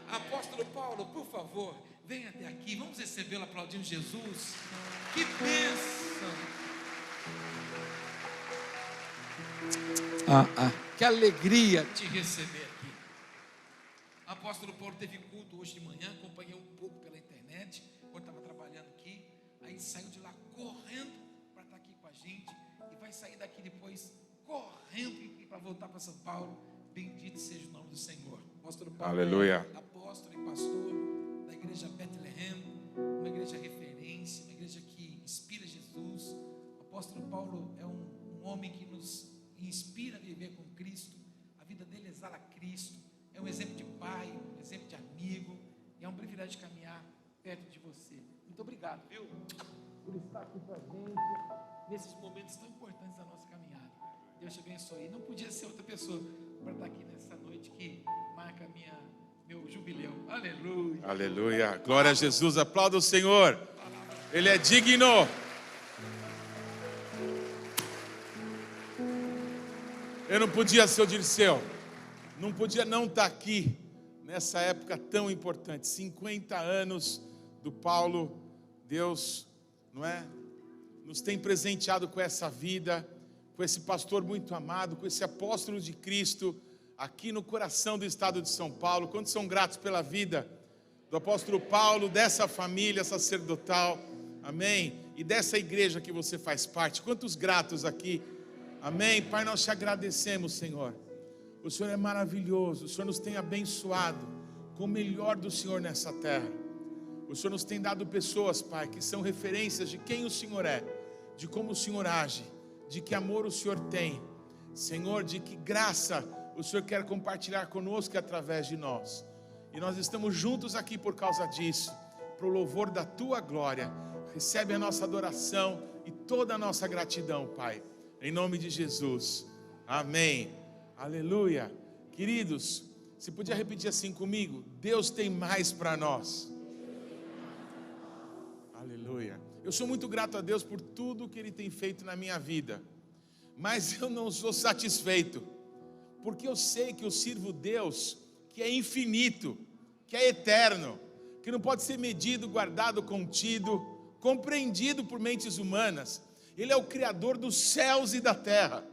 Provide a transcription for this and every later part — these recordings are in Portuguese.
Apóstolo Paulo, por favor, venha até aqui. Vamos recebê-lo aplaudindo Jesus. Que bênção! Que alegria te receber aqui. Apóstolo Paulo teve culto hoje de manhã, acompanhei um pouco pela internet, quando estava trabalhando aqui. Aí saiu de lá correndo para estar aqui com a gente e vai sair daqui depois correndo para voltar para São Paulo. Bendito seja o nome do Senhor. Apóstolo Paulo Aleluia. é apóstolo e pastor da igreja Bethlehem, uma igreja referência, uma igreja que inspira Jesus. O apóstolo Paulo é um homem que nos inspira a viver com Cristo. A vida dele exala Cristo. É um exemplo de pai, um exemplo de amigo. E é um privilégio caminhar perto de você. Muito obrigado, viu? Por estar aqui com a gente nesses momentos tão importantes da nossa caminhada. Deus te abençoe. Não podia ser outra pessoa para estar aqui nessa noite que marca meu jubileu. Aleluia. Aleluia. Glória a Jesus. Aplauda o Senhor. Ele é digno. Eu não podia ser o Dirceu. Não podia não estar aqui nessa época tão importante. 50 anos do Paulo. Deus, não é? Nos tem presenteado com essa vida, com esse pastor muito amado, com esse apóstolo de Cristo, aqui no coração do estado de São Paulo. Quantos são gratos pela vida do apóstolo Paulo, dessa família sacerdotal, amém? E dessa igreja que você faz parte. Quantos gratos aqui, amém? Pai, nós te agradecemos, Senhor. O Senhor é maravilhoso, o Senhor nos tem abençoado com o melhor do Senhor nessa terra. O Senhor nos tem dado pessoas, Pai, que são referências de quem o Senhor é, de como o Senhor age, de que amor o Senhor tem, Senhor, de que graça o Senhor quer compartilhar conosco através de nós. E nós estamos juntos aqui por causa disso, para o louvor da Tua glória. Recebe a nossa adoração e toda a nossa gratidão, Pai, em nome de Jesus, amém, aleluia. Queridos, você podia repetir assim comigo? Deus tem mais para nós. Aleluia. Eu sou muito grato a Deus por tudo que Ele tem feito na minha vida, mas eu não sou satisfeito, porque eu sei que eu sirvo Deus que é infinito, que é eterno, que não pode ser medido, guardado, contido, compreendido por mentes humanas. Ele é o Criador dos céus e da terra,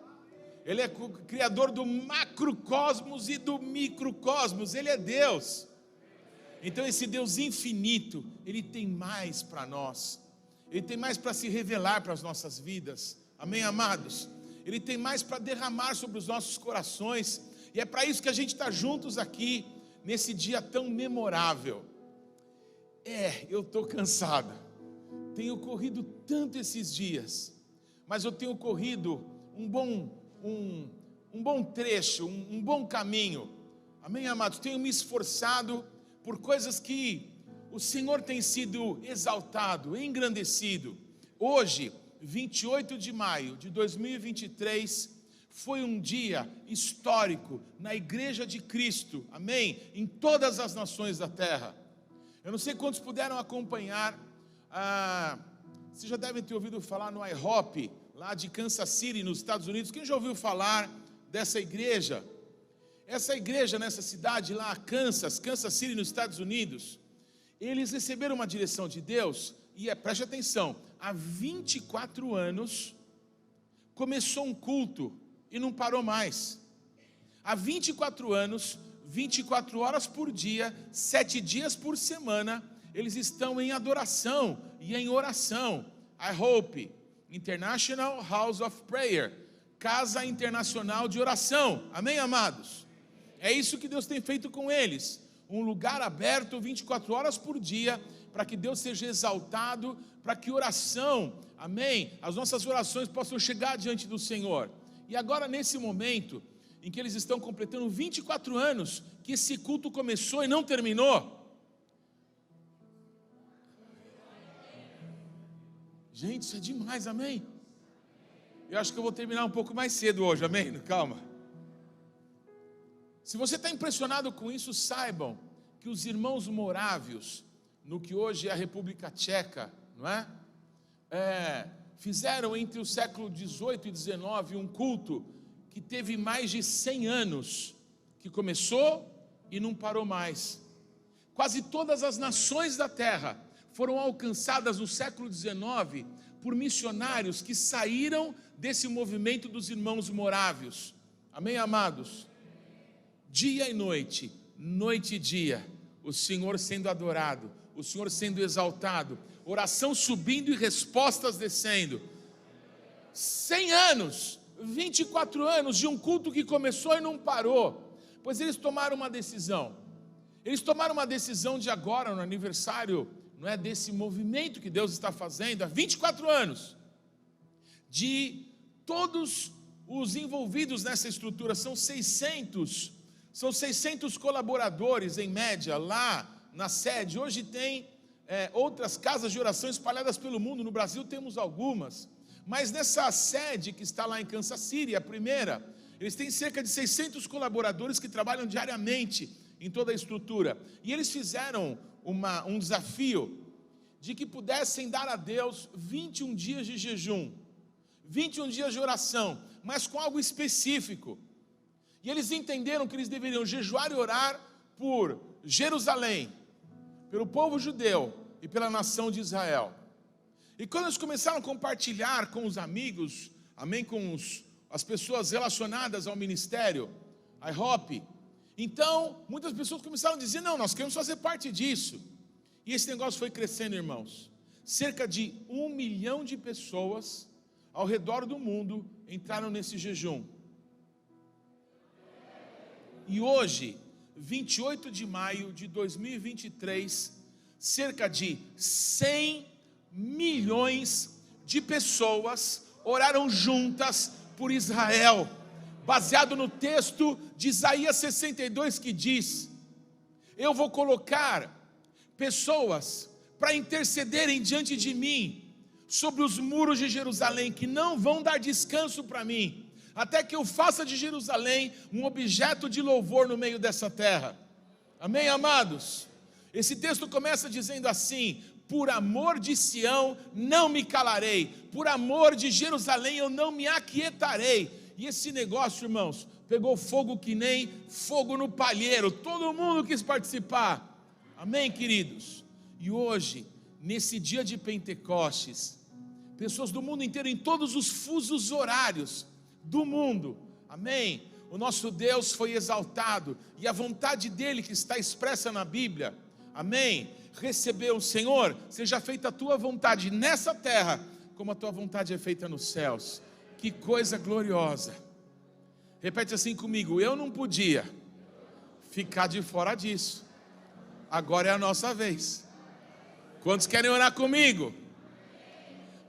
Ele é o Criador do macrocosmos e do microcosmos. Ele é Deus. Então esse Deus infinito, Ele tem mais para nós, Ele tem mais para se revelar para as nossas vidas, amém, amados? Ele tem mais para derramar sobre os nossos corações, e é para isso que a gente está juntos aqui, nesse dia tão memorável. Eu estou cansado, tenho corrido tanto esses dias, mas eu tenho corrido um bom trecho, um bom caminho, amém, amados? Tenho me esforçado por coisas que o Senhor tem sido exaltado, engrandecido. Hoje, 28 de maio de 2023, foi um dia histórico na Igreja de Cristo, amém? Em todas as nações da terra. Eu não sei quantos puderam acompanhar, vocês já devem ter ouvido falar no IHOP, lá de Kansas City, nos Estados Unidos. Quem já ouviu falar dessa igreja? Essa igreja nessa cidade lá, Kansas City, nos Estados Unidos, eles receberam uma direção de Deus, e preste atenção, há 24 anos, começou um culto e não parou mais. Há 24 anos, 24 horas por dia, 7 dias por semana, eles estão em adoração e em oração. IHOP, International House of Prayer, Casa Internacional de Oração, amém, amados? É isso que Deus tem feito com eles, um lugar aberto 24 horas por dia, para que Deus seja exaltado, para que oração, amém, as nossas orações possam chegar diante do Senhor. E agora nesse momento, em que eles estão completando 24 anos, que esse culto começou e não terminou. Gente, isso é demais, amém? Eu acho que eu vou terminar um pouco mais cedo hoje, amém? Calma. Se você está impressionado com isso, saibam que os irmãos morávios, no que hoje é a República Tcheca, não é? Fizeram entre o século 18 e 19 um culto que teve mais de 100 anos, que começou e não parou mais. Quase todas as nações da terra foram alcançadas no século XIX por missionários que saíram desse movimento dos irmãos morávios. Amém, amados? Dia e noite, noite e dia, o Senhor sendo adorado, o Senhor sendo exaltado, oração subindo e respostas descendo. 100 anos, 24 anos de um culto que começou e não parou, pois eles tomaram uma decisão. Eles tomaram uma decisão de agora, no aniversário, não é, desse movimento que Deus está fazendo há 24 anos, de todos os envolvidos nessa estrutura, são 600 colaboradores em média lá na sede. Hoje tem outras casas de oração espalhadas pelo mundo, no Brasil temos algumas, mas nessa sede que está lá em Kansas City, a primeira, eles têm cerca de 600 colaboradores que trabalham diariamente em toda a estrutura, e eles fizeram um desafio de que pudessem dar a Deus 21 dias de jejum, 21 dias de oração, mas com algo específico. E eles entenderam que eles deveriam jejuar e orar por Jerusalém, pelo povo judeu e pela nação de Israel. E quando eles começaram a compartilhar com os amigos, amém, com as pessoas relacionadas ao ministério, a IHOP, então muitas pessoas começaram a dizer, não, nós queremos fazer parte disso. E esse negócio foi crescendo, irmãos. Cerca de 1 milhão de pessoas ao redor do mundo entraram nesse jejum. E hoje, 28 de maio de 2023, cerca de 100 milhões de pessoas oraram juntas por Israel, baseado no texto de Isaías 62 que diz, eu vou colocar pessoas para intercederem diante de mim sobre os muros de Jerusalém, que não vão dar descanso para mim, até que eu faça de Jerusalém um objeto de louvor no meio dessa terra. Amém, amados? Esse texto começa dizendo assim, por amor de Sião não me calarei, por amor de Jerusalém eu não me aquietarei. E esse negócio, irmãos, pegou fogo que nem fogo no palheiro, todo mundo quis participar. Amém, queridos? E hoje, nesse dia de Pentecostes, pessoas do mundo inteiro, em todos os fusos horários do mundo, amém? O nosso Deus foi exaltado, e a vontade dele que está expressa na Bíblia, amém? Recebeu, Senhor, seja feita a tua vontade nessa terra, como a tua vontade é feita nos céus. Que coisa gloriosa. Repete assim comigo, eu não podia ficar de fora disso. Agora é a nossa vez. Quantos querem orar comigo?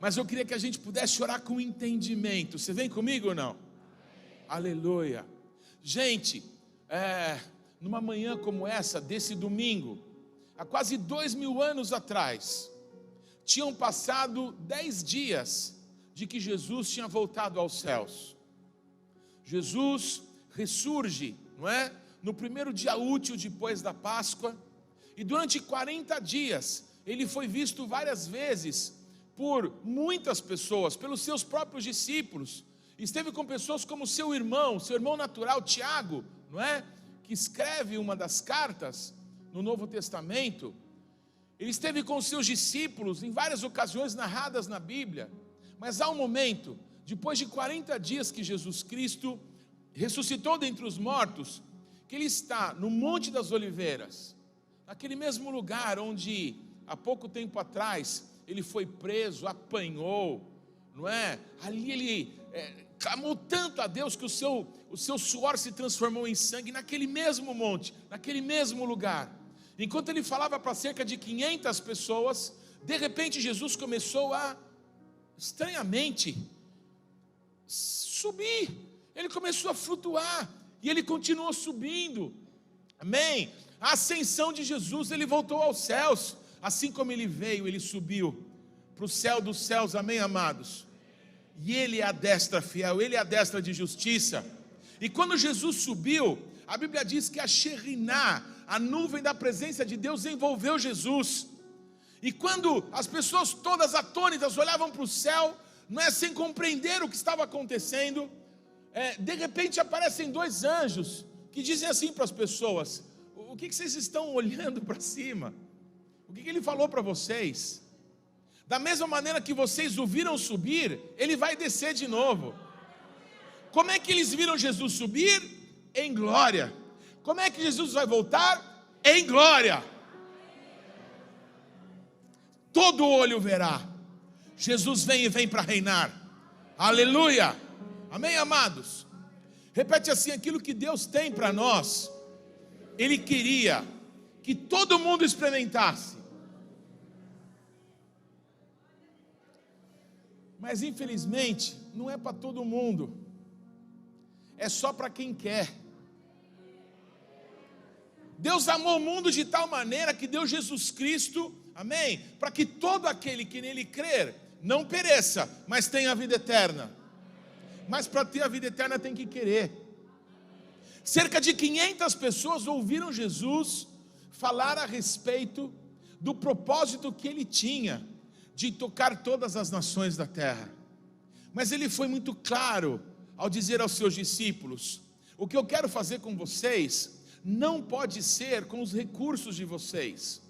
Mas eu queria que a gente pudesse orar com entendimento. Você vem comigo ou não? Aleluia. Gente, numa manhã como essa, desse domingo, há quase 2000 anos atrás, tinham passado 10 dias de que Jesus tinha voltado aos céus. Jesus ressurge, não é? No primeiro dia útil depois da Páscoa, e durante 40 dias, ele foi visto várias vezes por muitas pessoas, pelos seus próprios discípulos. Esteve com pessoas como seu irmão natural, Tiago, não é? Que escreve uma das cartas no Novo Testamento. Ele esteve com seus discípulos em várias ocasiões narradas na Bíblia. Mas há um momento, depois de 40 dias que Jesus Cristo ressuscitou dentre os mortos, que ele está no Monte das Oliveiras, naquele mesmo lugar onde há pouco tempo atrás ele foi preso, apanhou, não é? Ali ele clamou tanto a Deus que o seu suor se transformou em sangue naquele mesmo monte, naquele mesmo lugar. Enquanto ele falava para cerca de 500 pessoas, de repente Jesus começou a, estranhamente, subir. Ele começou a flutuar e ele continuou subindo. Amém? A ascensão de Jesus, ele voltou aos céus. Assim como ele veio, ele subiu para o céu dos céus, amém, amados? E ele é a destra fiel, ele é a destra de justiça. E quando Jesus subiu, a Bíblia diz que a Shekhinah, a nuvem da presença de Deus, envolveu Jesus. E quando as pessoas todas atônitas olhavam para o céu, não é, sem compreender o que estava acontecendo, de repente aparecem 2 anjos que dizem assim para as pessoas: o que vocês estão olhando para cima? O que ele falou para vocês? Da mesma maneira que vocês o viram subir, ele vai descer de novo. Como é que eles viram Jesus subir? Em glória. Como é que Jesus vai voltar? Em glória. Todo olho verá. Jesus vem e vem para reinar. Aleluia. Amém, amados? Repete assim: aquilo que Deus tem para nós, Ele queria que todo mundo experimentasse. Mas infelizmente, não é para todo mundo. É só para quem quer. Deus amou o mundo de tal maneira que deu Jesus Cristo, amém? Para que todo aquele que nele crer não pereça, mas tenha a vida eterna. Mas para ter a vida eterna tem que querer. Cerca de 500 pessoas ouviram Jesus falar a respeito do propósito que ele tinha de tocar todas as nações da terra. Mas ele foi muito claro ao dizer aos seus discípulos: o que eu quero fazer com vocês não pode ser com os recursos de vocês,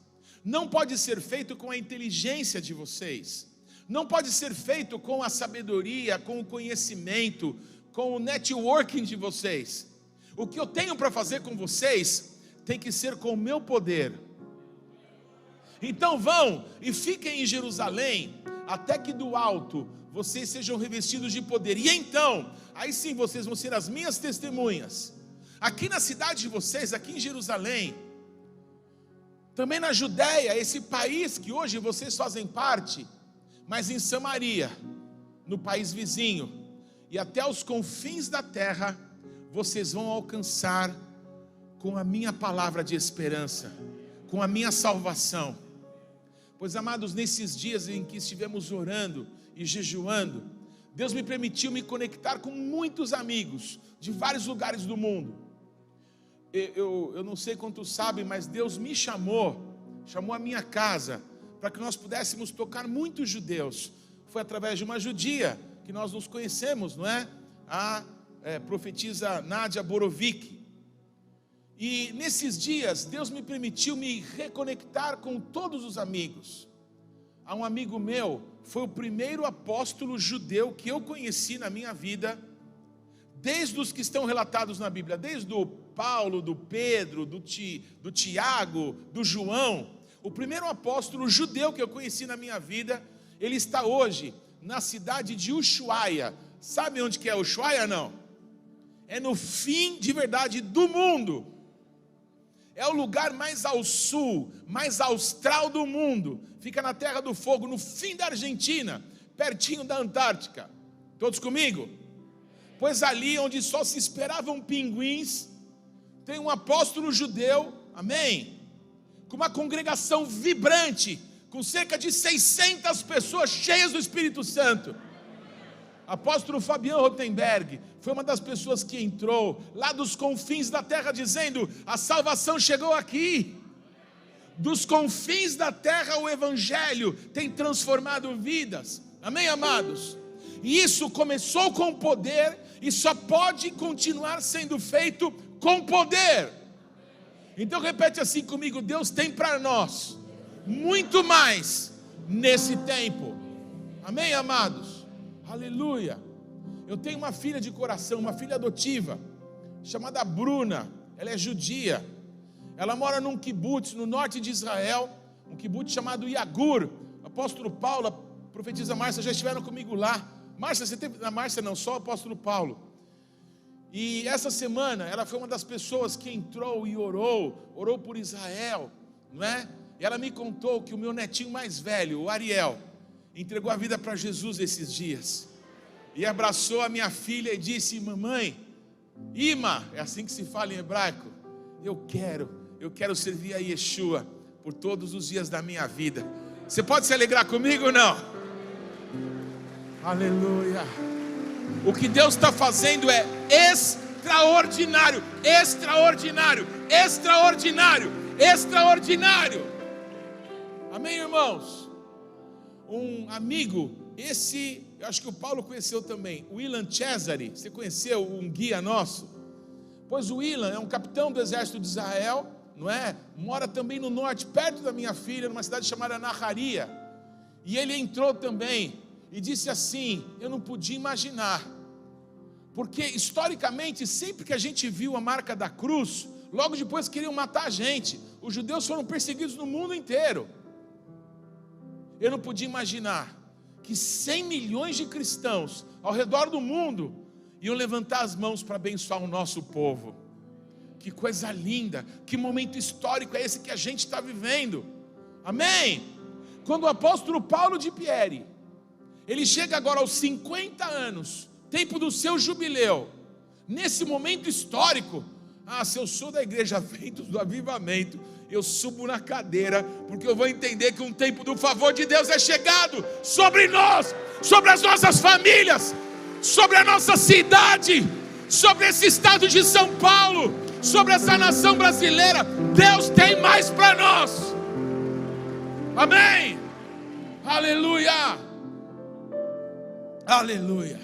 não pode ser feito com a inteligência de vocês, não pode ser feito com a sabedoria, com o conhecimento, com o networking de vocês. O que eu tenho para fazer com vocês tem que ser com o meu poder. Então vão e fiquem em Jerusalém, até que do alto vocês sejam revestidos de poder. E então, aí sim vocês vão ser as minhas testemunhas, aqui na cidade de vocês, aqui em Jerusalém, também na Judéia, esse país que hoje vocês fazem parte, mas em Samaria, no país vizinho, e até os confins da terra, vocês vão alcançar com a minha palavra de esperança, com a minha salvação. Pois, amados, nesses dias em que estivemos orando e jejuando, Deus me permitiu me conectar com muitos amigos de vários lugares do mundo. Eu não sei quantos sabem, mas Deus me chamou a minha casa, para que nós pudéssemos tocar muitos judeus. Foi através de uma judia que nós nos conhecemos, não é? A profetisa Nádia Borovic. E nesses dias, Deus me permitiu me reconectar com todos os amigos. Há um amigo meu, foi o primeiro apóstolo judeu que eu conheci na minha vida, desde os que estão relatados na Bíblia, desde o Paulo, do Pedro, do Tiago, do João. O primeiro apóstolo judeu que eu conheci na minha vida, ele está hoje na cidade de Ushuaia. Sabe onde que é Ushuaia, não? É no fim de verdade do mundo. É o lugar mais ao sul, mais austral do mundo. Fica na Terra do Fogo, no fim da Argentina, pertinho da Antártica. Todos comigo? Pois ali onde só se esperavam pinguins, tem um apóstolo judeu, amém? Com uma congregação vibrante, com cerca de 600 pessoas cheias do Espírito Santo. Apóstolo Fabiano Rottenberg foi uma das pessoas que entrou lá dos confins da terra, dizendo: a salvação chegou aqui. Dos confins da terra o evangelho tem transformado vidas. Amém, amados? E isso começou com poder e só pode continuar sendo feito com poder. Então repete assim comigo: Deus tem para nós muito mais nesse tempo. Amém, amados? Aleluia. Eu tenho uma filha de coração, uma filha adotiva, chamada Bruna. Ela é judia. Ela mora num kibutz no norte de Israel, um kibutz chamado Yagur. O apóstolo Paulo, a profetisa Márcia já estiveram comigo lá. Márcia, você teve? Na Márcia não, só o apóstolo Paulo. E essa semana ela foi uma das pessoas que entrou e orou por Israel, não é? E ela me contou que o meu netinho mais velho, o Ariel, entregou a vida para Jesus esses dias. E abraçou a minha filha e disse: mamãe, Ima, é assim que se fala em hebraico, eu quero servir a Yeshua por todos os dias da minha vida. Você pode se alegrar comigo ou não? Aleluia. O que Deus está fazendo é extraordinário, extraordinário, extraordinário, extraordinário. Amém, irmãos? Um amigo, esse, eu acho que o Paulo conheceu também, o Ilan Cesare. Você conheceu um guia nosso? Pois o Ilan é um capitão do exército de Israel, não é? Mora também no norte, perto da minha filha, numa cidade chamada Naharia. E ele entrou também e disse assim: eu não podia imaginar, porque historicamente, sempre que a gente viu a marca da cruz, logo depois queriam matar a gente. Os judeus foram perseguidos no mundo inteiro. Eu não podia imaginar que 100 milhões de cristãos ao redor do mundo iam levantar as mãos para abençoar o nosso povo. Que coisa linda, que momento histórico é esse que a gente está vivendo. Amém? Quando o apóstolo Paulo de Pieri, ele chega agora aos 50 anos, tempo do seu jubileu, nesse momento histórico, se eu sou da igreja Ventos do Avivamento, eu subo na cadeira, porque eu vou entender que um tempo do favor de Deus é chegado sobre nós, sobre as nossas famílias, sobre a nossa cidade, sobre esse estado de São Paulo, sobre essa nação brasileira. Deus tem mais para nós. Amém? Aleluia! Aleluia!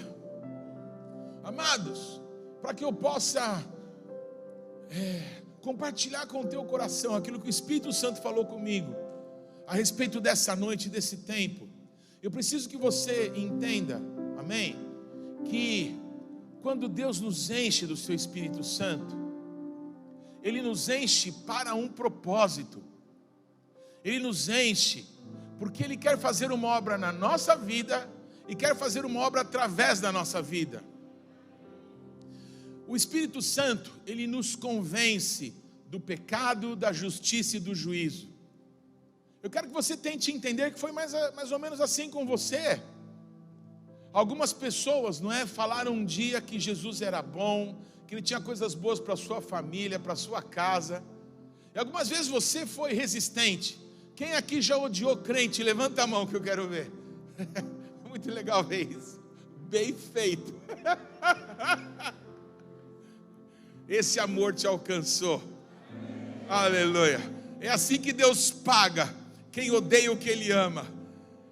Amados, para que eu possa compartilhar com o teu coração aquilo que o Espírito Santo falou comigo a respeito dessa noite, desse tempo, eu preciso que você entenda, amém? Que quando Deus nos enche do seu Espírito Santo, Ele nos enche para um propósito. Ele nos enche porque Ele quer fazer uma obra na nossa vida e quer fazer uma obra através da nossa vida. O Espírito Santo, Ele nos convence do pecado, da justiça e do juízo. Eu quero que você tente entender que foi mais ou menos assim com você. Algumas pessoas, não é, falaram um dia que Jesus era bom, que Ele tinha coisas boas para a sua família, para a sua casa. E algumas vezes você foi resistente. Quem aqui já odiou crente? Levanta a mão que eu quero ver. Muito legal ver isso. Bem feito. Esse amor te alcançou. Aleluia. É assim que Deus paga quem odeia o que Ele ama.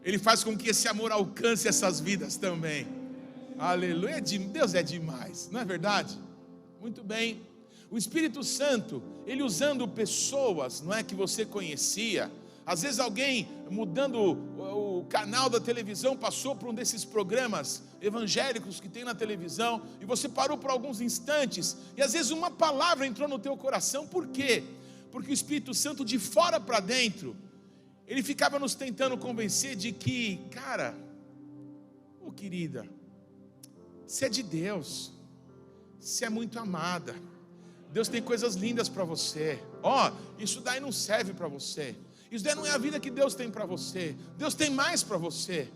Ele faz com que esse amor alcance essas vidas também. Aleluia. Deus é demais, não é verdade? Muito bem. O Espírito Santo, Ele usando pessoas, não é, que você conhecia. Às vezes alguém mudando o canal da televisão passou por um desses programas evangélicos que tem na televisão e você parou por alguns instantes e às vezes uma palavra entrou no teu coração. Por quê? Porque o Espírito Santo, de fora para dentro, ele ficava nos tentando convencer de que, cara, querida, você é de Deus, você é muito amada, Deus tem coisas lindas para você. Isso daí não serve para você, isso daí não é a vida que Deus tem para você. Deus tem mais para você.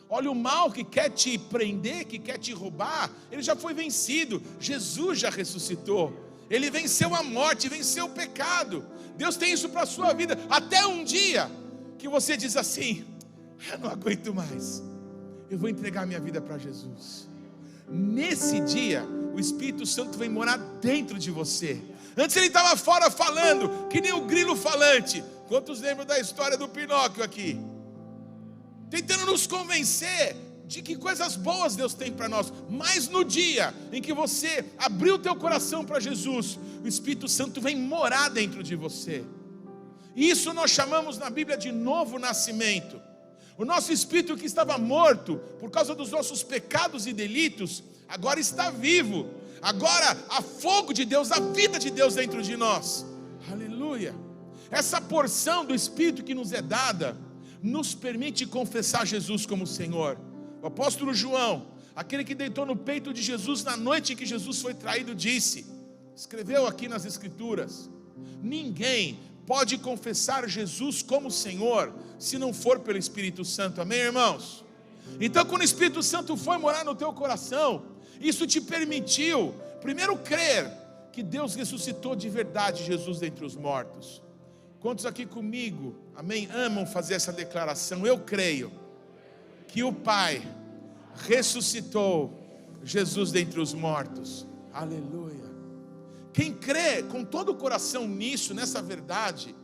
Olha, o mal que quer te prender, que quer te roubar, ele já foi vencido. Jesus já ressuscitou. Ele venceu a morte, venceu o pecado. Deus tem isso para a sua vida. Até um dia que você diz assim: eu não aguento mais, eu vou entregar minha vida para Jesus. Nesse dia, o Espírito Santo vem morar dentro de você. Antes ele estava fora falando, que nem o grilo falante. Quantos lembram da história do Pinóquio aqui? Tentando nos convencer de que coisas boas Deus tem para nós. Mas no dia em que você abriu o teu coração para Jesus, o Espírito Santo vem morar dentro de você. E isso nós chamamos na Bíblia de novo nascimento. O nosso espírito que estava morto por causa dos nossos pecados e delitos, agora está vivo. Agora há fogo de Deus, a vida de Deus dentro de nós. Aleluia. Essa porção do Espírito que nos é dada nos permite confessar Jesus como Senhor. O apóstolo João, aquele que deitou no peito de Jesus na noite em que Jesus foi traído, escreveu aqui nas Escrituras: ninguém pode confessar Jesus como Senhor se não for pelo Espírito Santo. Amém, irmãos? Então, quando o Espírito Santo foi morar no teu coração, isso te permitiu primeiro crer que Deus ressuscitou de verdade Jesus dentre os mortos. Quantos aqui comigo, amém, amam fazer essa declaração? Eu creio que o Pai ressuscitou Jesus dentre os mortos. Aleluia. Quem crê com todo o coração nisso, nessa verdade,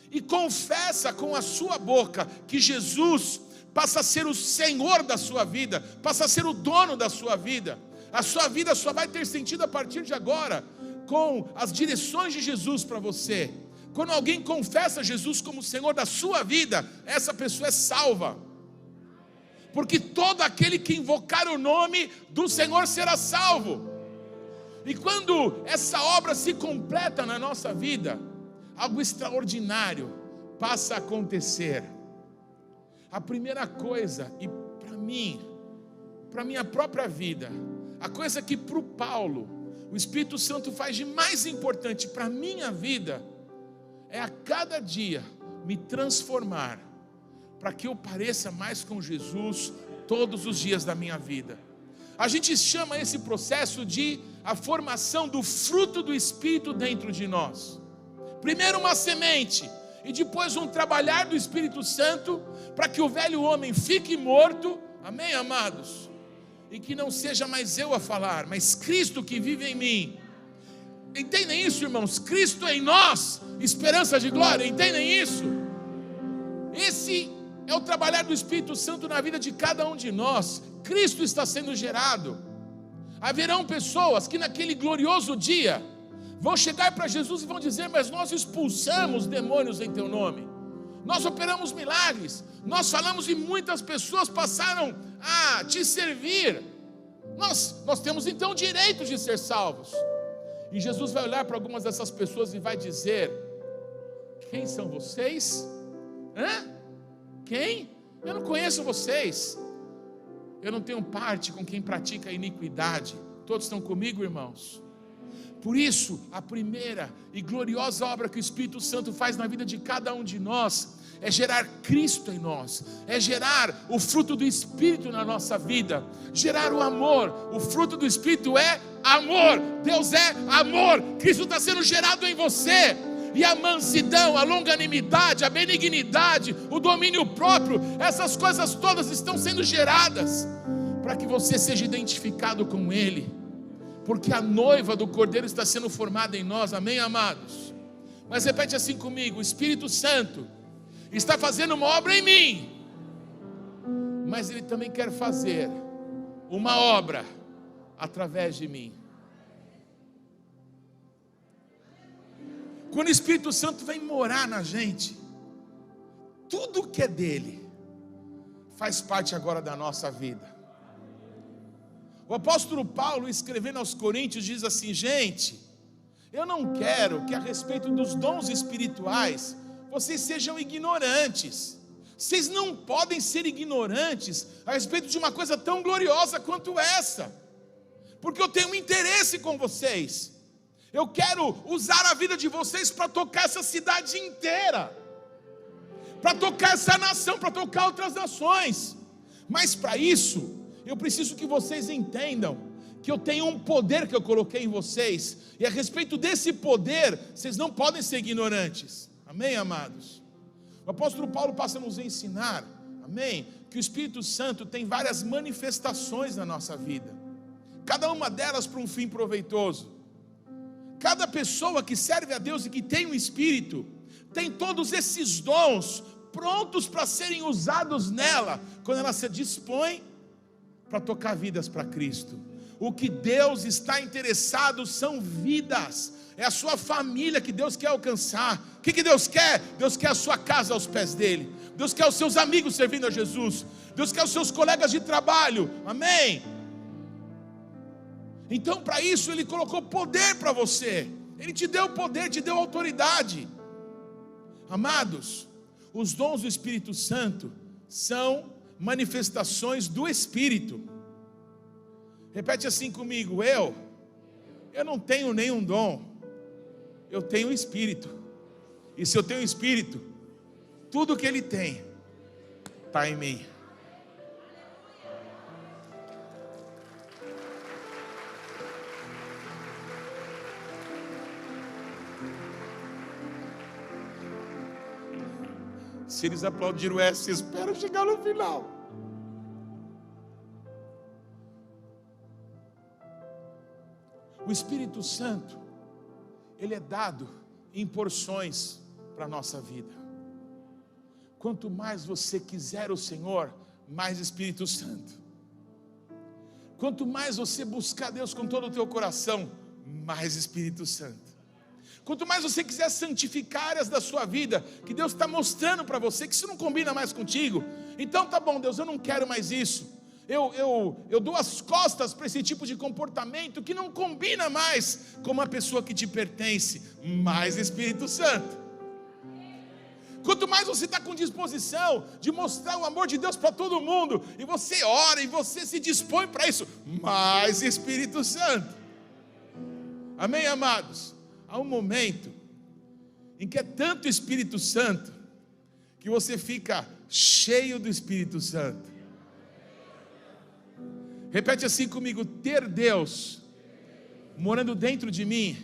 e confessa com a sua boca que Jesus passa a ser o Senhor da sua vida, passa a ser o dono da sua vida, a sua vida só vai ter sentido a partir de agora, com as direções de Jesus para você. Quando alguém confessa Jesus como Senhor da sua vida, essa pessoa é salva. Porque todo aquele que invocar o nome do Senhor será salvo. E quando essa obra se completa na nossa vida, algo extraordinário passa a acontecer. A primeira coisa, e para minha própria vida, a coisa que para o Paulo, o Espírito Santo faz de mais importante para a minha vida, é a cada dia me transformar, para que eu pareça mais com Jesus todos os dias da minha vida. A gente chama esse processo de a formação do fruto do Espírito dentro de nós. Primeiro uma semente, e depois um trabalhar do Espírito Santo, para que o velho homem fique morto, amém, amados? E que não seja mais eu a falar, mas Cristo que vive em mim. Entendem isso, irmãos? Cristo em nós, esperança de glória, entendem isso? Esse é o trabalhar do Espírito Santo na vida de cada um de nós. Cristo está sendo gerado. Haverão pessoas que naquele glorioso dia vão chegar para Jesus e vão dizer: mas nós expulsamos demônios em teu nome, nós operamos milagres, nós falamos e muitas pessoas passaram a te servir. Nós temos então direito de ser salvos. E Jesus vai olhar para algumas dessas pessoas e vai dizer: quem são vocês? Quem? Eu não conheço vocês. Eu não tenho parte com quem pratica a iniquidade. Todos estão comigo, irmãos? Por isso, a primeira e gloriosa obra que o Espírito Santo faz na vida de cada um de nós é gerar Cristo em nós, é gerar o fruto do Espírito na nossa vida, gerar o amor. O fruto do Espírito é amor. Deus é amor. Cristo está sendo gerado em você. E a mansidão, a longanimidade, a benignidade, o domínio próprio, essas coisas todas estão sendo geradas para que você seja identificado com Ele, porque a noiva do Cordeiro está sendo formada em nós, amém, amados? Mas repete assim comigo: o Espírito Santo está fazendo uma obra em mim, mas Ele também quer fazer uma obra através de mim. Quando o Espírito Santo vem morar na gente, tudo que é dele faz parte agora da nossa vida. O apóstolo Paulo, escrevendo aos Coríntios, diz assim: gente, eu não quero que a respeito dos dons espirituais vocês sejam ignorantes. Vocês não podem ser ignorantes a respeito de uma coisa tão gloriosa quanto essa, porque eu tenho um interesse com vocês. Eu quero usar a vida de vocês para tocar essa cidade inteira, para tocar essa nação, para tocar outras nações. Mas para isso, eu preciso que vocês entendam que eu tenho um poder que eu coloquei em vocês, e a respeito desse poder, vocês não podem ser ignorantes. Amém, amados? O apóstolo Paulo passa a nos ensinar, amém, que o Espírito Santo tem várias manifestações na nossa vida, cada uma delas para um fim proveitoso. Cada pessoa que serve a Deus e que tem um Espírito, tem todos esses dons prontos para serem usados nela, quando ela se dispõe para tocar vidas para Cristo. O que Deus está interessado são vidas, é a sua família que Deus quer alcançar. O que Deus quer? Deus quer a sua casa aos pés dele, Deus quer os seus amigos servindo a Jesus, Deus quer os seus colegas de trabalho, amém? Então para isso Ele colocou poder para você, Ele te deu poder, te deu autoridade. Amados, os dons do Espírito Santo são manifestações do Espírito. Repete assim comigo: eu não tenho nenhum dom, eu tenho o Espírito. E se eu tenho o Espírito, tudo que Ele tem está em mim. Se eles aplaudiram essa, espero chegar no final. O Espírito Santo, ele é dado em porções para a nossa vida. Quanto mais você quiser o Senhor, mais Espírito Santo. Quanto mais você buscar Deus com todo o teu coração, mais Espírito Santo. Quanto mais você quiser santificar áreas da sua vida, que Deus está mostrando para você que isso não combina mais contigo, então tá bom, Deus, eu não quero mais isso. Eu dou as costas para esse tipo de comportamento que não combina mais com uma pessoa que te pertence. Mais Espírito Santo. Quanto mais você está com disposição de mostrar o amor de Deus para todo mundo, e você ora, e você se dispõe para isso, mais Espírito Santo. Amém, amados? Há um momento em que é tanto Espírito Santo, que você fica cheio do Espírito Santo. Repete assim comigo: ter Deus morando dentro de mim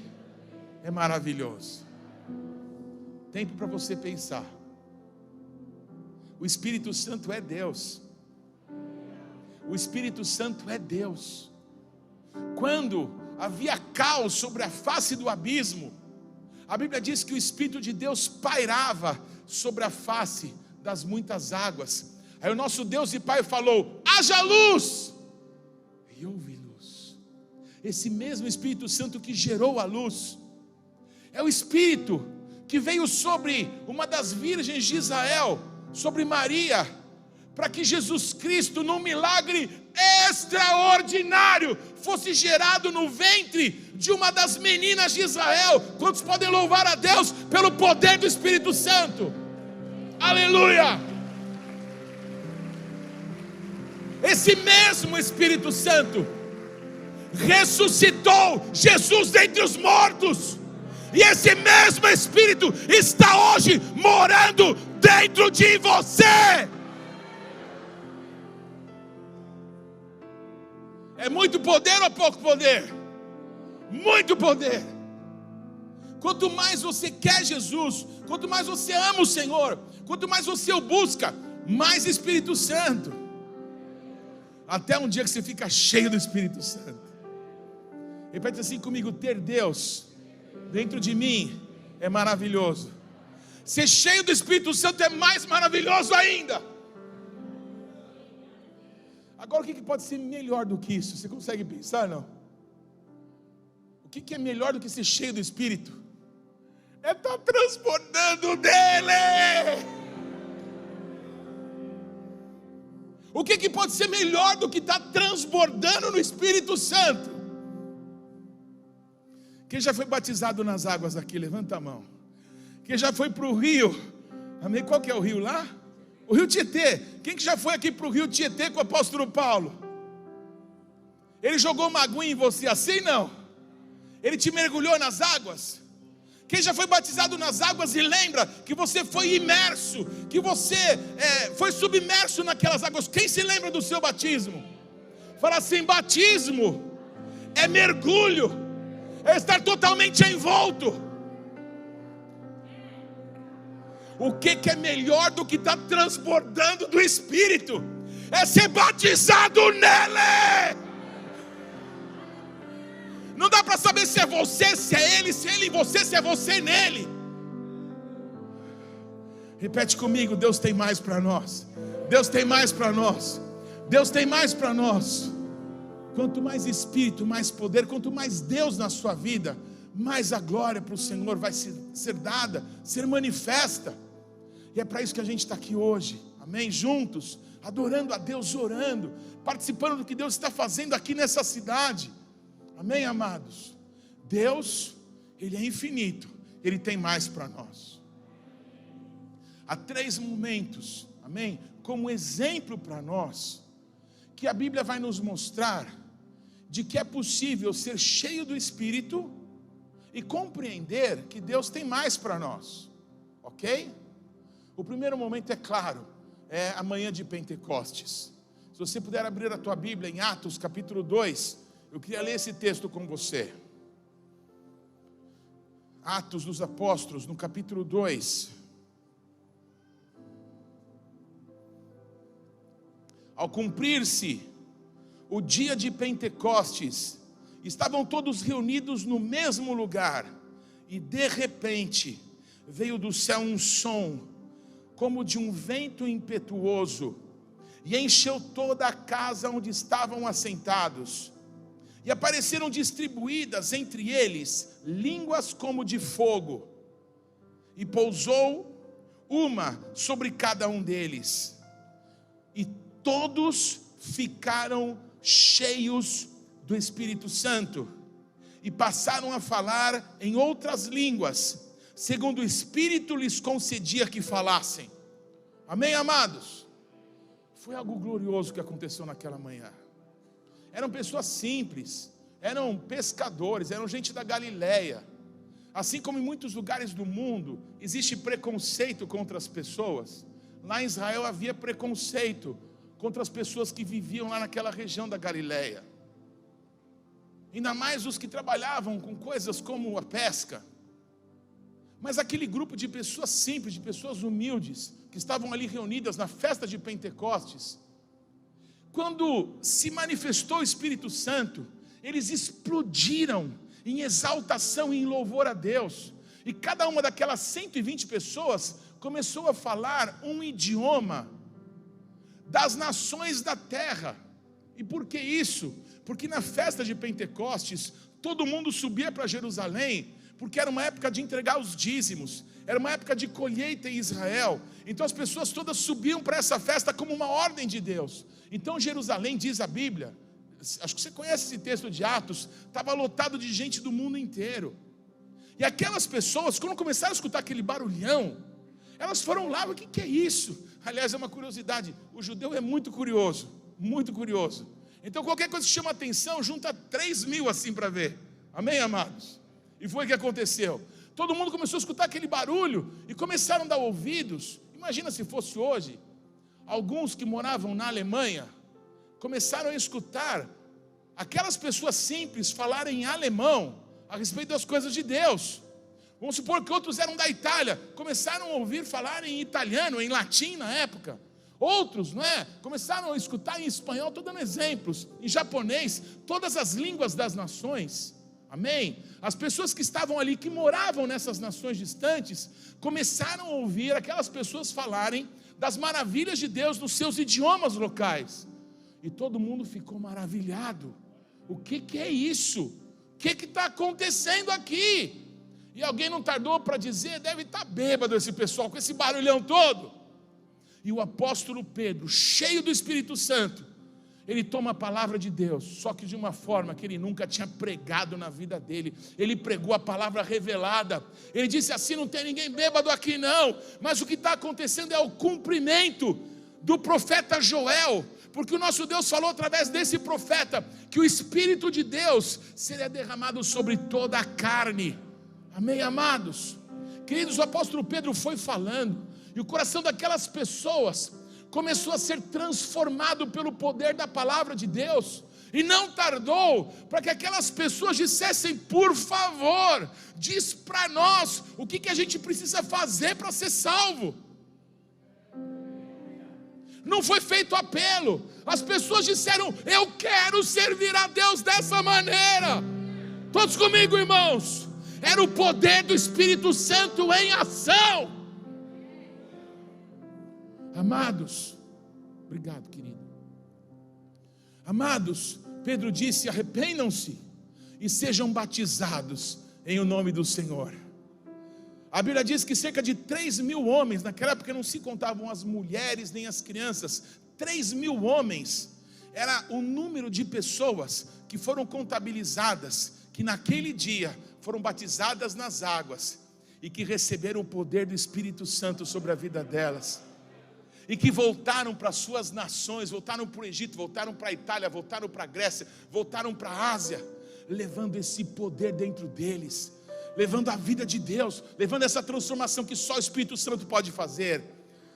é maravilhoso. Tempo para você pensar. O Espírito Santo é Deus. O Espírito Santo é Deus. Quando havia caos sobre a face do abismo, a Bíblia diz que o Espírito de Deus pairava sobre a face das muitas águas. Aí o nosso Deus e Pai falou: haja luz! E houve luz. Esse mesmo Espírito Santo que gerou a luz é o Espírito que veio sobre uma das virgens de Israel, sobre Maria, para que Jesus Cristo, num milagre extraordinário, fosse gerado no ventre de uma das meninas de Israel. Quantos podem louvar a Deus pelo poder do Espírito Santo? Aleluia! Esse mesmo Espírito Santo ressuscitou Jesus dentre os mortos, e esse mesmo Espírito está hoje morando dentro de você. É muito poder ou pouco poder? Muito poder. Quanto mais você quer Jesus, quanto mais você ama o Senhor, quanto mais você o busca, mais Espírito Santo. Até um dia que você fica cheio do Espírito Santo. Repete assim comigo: ter Deus dentro de mim é maravilhoso. Ser cheio do Espírito Santo é mais maravilhoso ainda. Agora, o que pode ser melhor do que isso? Você consegue pensar, não? O que é melhor do que ser cheio do Espírito? É estar transbordando dele. O que pode ser melhor do que estar transbordando no Espírito Santo? Quem já foi batizado nas águas aqui, levanta a mão. Quem já foi para o rio? Amém? Qual que é o rio lá? O rio Tietê. Quem que já foi aqui para o rio Tietê com o apóstolo Paulo? Ele jogou uma aguinha em você, assim não? Ele te mergulhou nas águas? Quem já foi batizado nas águas e lembra que você foi imerso, que você foi submerso naquelas águas? Quem se lembra do seu batismo? Fala assim: batismo é mergulho, é estar totalmente envolto. O que é melhor do que estar transbordando do Espírito? É ser batizado nele. Não dá para saber se é você, se é ele em você, se é você nele. Repete comigo: Deus tem mais para nós. Deus tem mais para nós. Deus tem mais para nós. Quanto mais Espírito, mais poder. Quanto mais Deus na sua vida, mais a glória para o Senhor vai ser dada, ser manifesta. E é para isso que a gente está aqui hoje, amém? Juntos, adorando a Deus, orando, participando do que Deus está fazendo aqui nessa cidade. Amém, amados? Deus, Ele é infinito, Ele tem mais para nós. Há 3 momentos, amém? Como exemplo para nós, que a Bíblia vai nos mostrar de que é possível ser cheio do Espírito e compreender que Deus tem mais para nós, ok? O primeiro momento, é claro, é a manhã de Pentecostes. Se você puder abrir a tua Bíblia em Atos capítulo 2, eu queria ler esse texto com você. Atos dos Apóstolos, no capítulo 2. Ao cumprir-se o dia de Pentecostes, estavam todos reunidos no mesmo lugar, e de repente veio do céu um som, como de um vento impetuoso, e encheu toda a casa onde estavam assentados. E apareceram distribuídas entre eles línguas como de fogo, e pousou uma sobre cada um deles, e todos ficaram cheios do Espírito Santo, e passaram a falar em outras línguas, segundo o Espírito lhes concedia que falassem. Amém, amados? Foi algo glorioso que aconteceu naquela manhã. Eram pessoas simples, eram pescadores, eram gente da Galileia. Assim como em muitos lugares do mundo existe preconceito contra as pessoas, lá em Israel havia preconceito contra as pessoas que viviam lá naquela região da Galileia. Ainda mais os que trabalhavam com coisas como a pesca. Mas aquele grupo de pessoas simples, de pessoas humildes, que estavam ali reunidas na festa de Pentecostes, quando se manifestou o Espírito Santo, eles explodiram em exaltação e em louvor a Deus. E cada uma daquelas 120 pessoas começou a falar um idioma das nações da terra. E por que isso? Porque na festa de Pentecostes, todo mundo subia para Jerusalém, porque era uma época de entregar os dízimos, era uma época de colheita em Israel. Então as pessoas todas subiam para essa festa como uma ordem de Deus. Então Jerusalém, diz a Bíblia, acho que você conhece esse texto de Atos, estava lotado de gente do mundo inteiro. E aquelas pessoas, quando começaram a escutar aquele barulhão, elas foram lá, o que é isso? Aliás, é uma curiosidade, o judeu é muito curioso, muito curioso. Então qualquer coisa que chama atenção, junta 3.000 assim para ver. Amém, amados? E foi o que aconteceu. Todo mundo começou a escutar aquele barulho e começaram a dar ouvidos. Imagina se fosse hoje. Alguns que moravam na Alemanha começaram a escutar aquelas pessoas simples falarem em alemão a respeito das coisas de Deus. Vamos supor que outros eram da Itália, começaram a ouvir falar em italiano, em latim na época. Outros, não é? Começaram a escutar em espanhol, estou dando exemplos, em japonês, todas as línguas das nações. Amém? As pessoas que estavam ali, que moravam nessas nações distantes, começaram a ouvir aquelas pessoas falarem das maravilhas de Deus nos seus idiomas locais. E todo mundo ficou maravilhado. O que é isso? O que está acontecendo aqui? E alguém não tardou para dizer, deve estar bêbado esse pessoal, com esse barulhão todo. E o apóstolo Pedro, cheio do Espírito Santo, ele toma a palavra de Deus, só que de uma forma que ele nunca tinha pregado na vida dele. Ele pregou a palavra revelada. Ele disse assim, não tem ninguém bêbado aqui não, mas o que está acontecendo é o cumprimento do profeta Joel, porque o nosso Deus falou através desse profeta, que o Espírito de Deus seria derramado sobre toda a carne. Amém, amados? Queridos, o apóstolo Pedro foi falando, e o coração daquelas pessoas começou a ser transformado pelo poder da palavra de Deus. E não tardou para que aquelas pessoas dissessem, por favor, diz para nós o que a gente precisa fazer para ser salvo. Não foi feito apelo. As pessoas disseram, eu quero servir a Deus dessa maneira. Todos comigo, irmãos. Era o poder do Espírito Santo em ação. Amados, obrigado, querido. Amados, Pedro disse, arrependam-se e sejam batizados em o nome do Senhor. A Bíblia diz que cerca de 3.000 homens, naquela época não se contavam as mulheres nem as crianças, 3.000 homens, era o número de pessoas que foram contabilizadas, que naquele dia foram batizadas nas águas, e que receberam o poder do Espírito Santo sobre a vida delas, e que voltaram para suas nações, voltaram para o Egito, voltaram para a Itália, voltaram para a Grécia, voltaram para a Ásia, levando esse poder dentro deles, levando a vida de Deus, levando essa transformação que só o Espírito Santo pode fazer.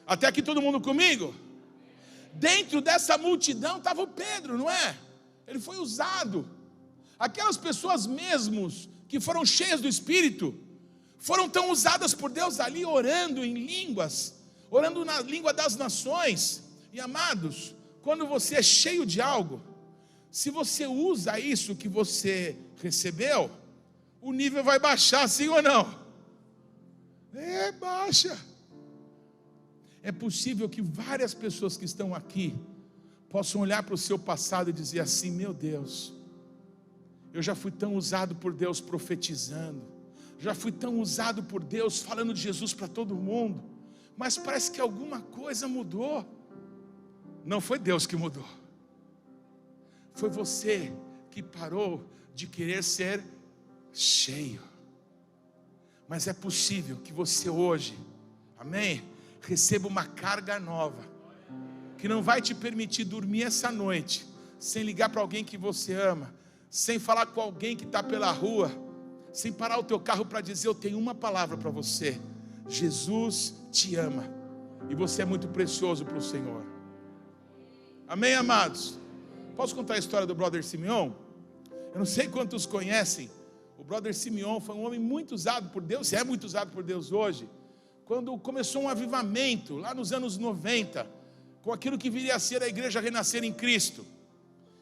Até aqui todo mundo comigo? Dentro dessa multidão estava o Pedro, não é? Ele foi usado. Aquelas pessoas mesmos que foram cheias do Espírito, foram tão usadas por Deus ali, orando em línguas, orando na língua das nações. E amados, quando você é cheio de algo, se você usa isso que você recebeu, o nível vai baixar, sim ou não? Baixa. É possível que várias pessoas que estão aqui possam olhar para o seu passado e dizer assim, meu Deus, Eu já fui tão usado por Deus profetizando, já fui tão usado por Deus falando de Jesus para todo mundo, mas parece que alguma coisa mudou. Não foi Deus que mudou, foi você que parou de querer ser cheio. Mas é possível que você hoje, amém, receba uma carga nova, que não vai te permitir dormir essa noite sem ligar para alguém que você ama, sem falar com alguém que está pela rua, sem parar o teu carro para dizer: eu tenho uma palavra para você, Jesus te ama, e você é muito precioso para o Senhor. Amém, amados? Posso contar a história do brother Simeon? Eu não sei quantos conhecem. O brother Simeon foi um homem muito usado por Deus, é muito usado por Deus hoje. Quando começou um avivamento, lá nos anos 90, com aquilo que viria a ser a igreja renascer em Cristo.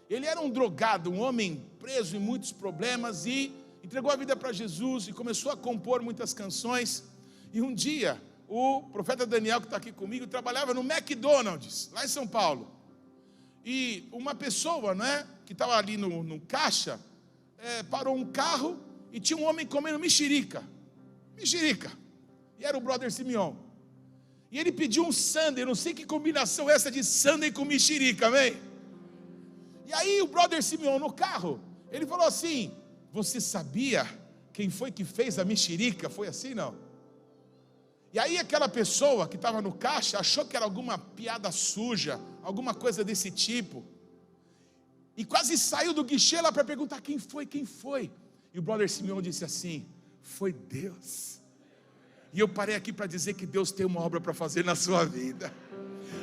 Ele era um drogado, um homem preso em muitos problemas, e entregou a vida para Jesus e começou a compor muitas canções. E um dia, o profeta Daniel, que está aqui comigo, trabalhava no McDonald's, lá em São Paulo. E uma pessoa, né, que estava ali no caixa, parou um carro e tinha um homem comendo mexerica. E era o brother Simeon. E ele pediu um sundae, eu não sei que combinação é essa de sundae com mexerica, amém? E aí o brother Simeon no carro, ele falou assim: você sabia quem foi que fez a mexerica? Foi assim, não? E aí aquela pessoa que estava no caixa achou que era alguma piada suja, alguma coisa desse tipo, e quase saiu do guichê lá para perguntar: quem foi? E o brother Simeon disse assim: foi Deus. E eu parei aqui para dizer que Deus tem uma obra para fazer na sua vida.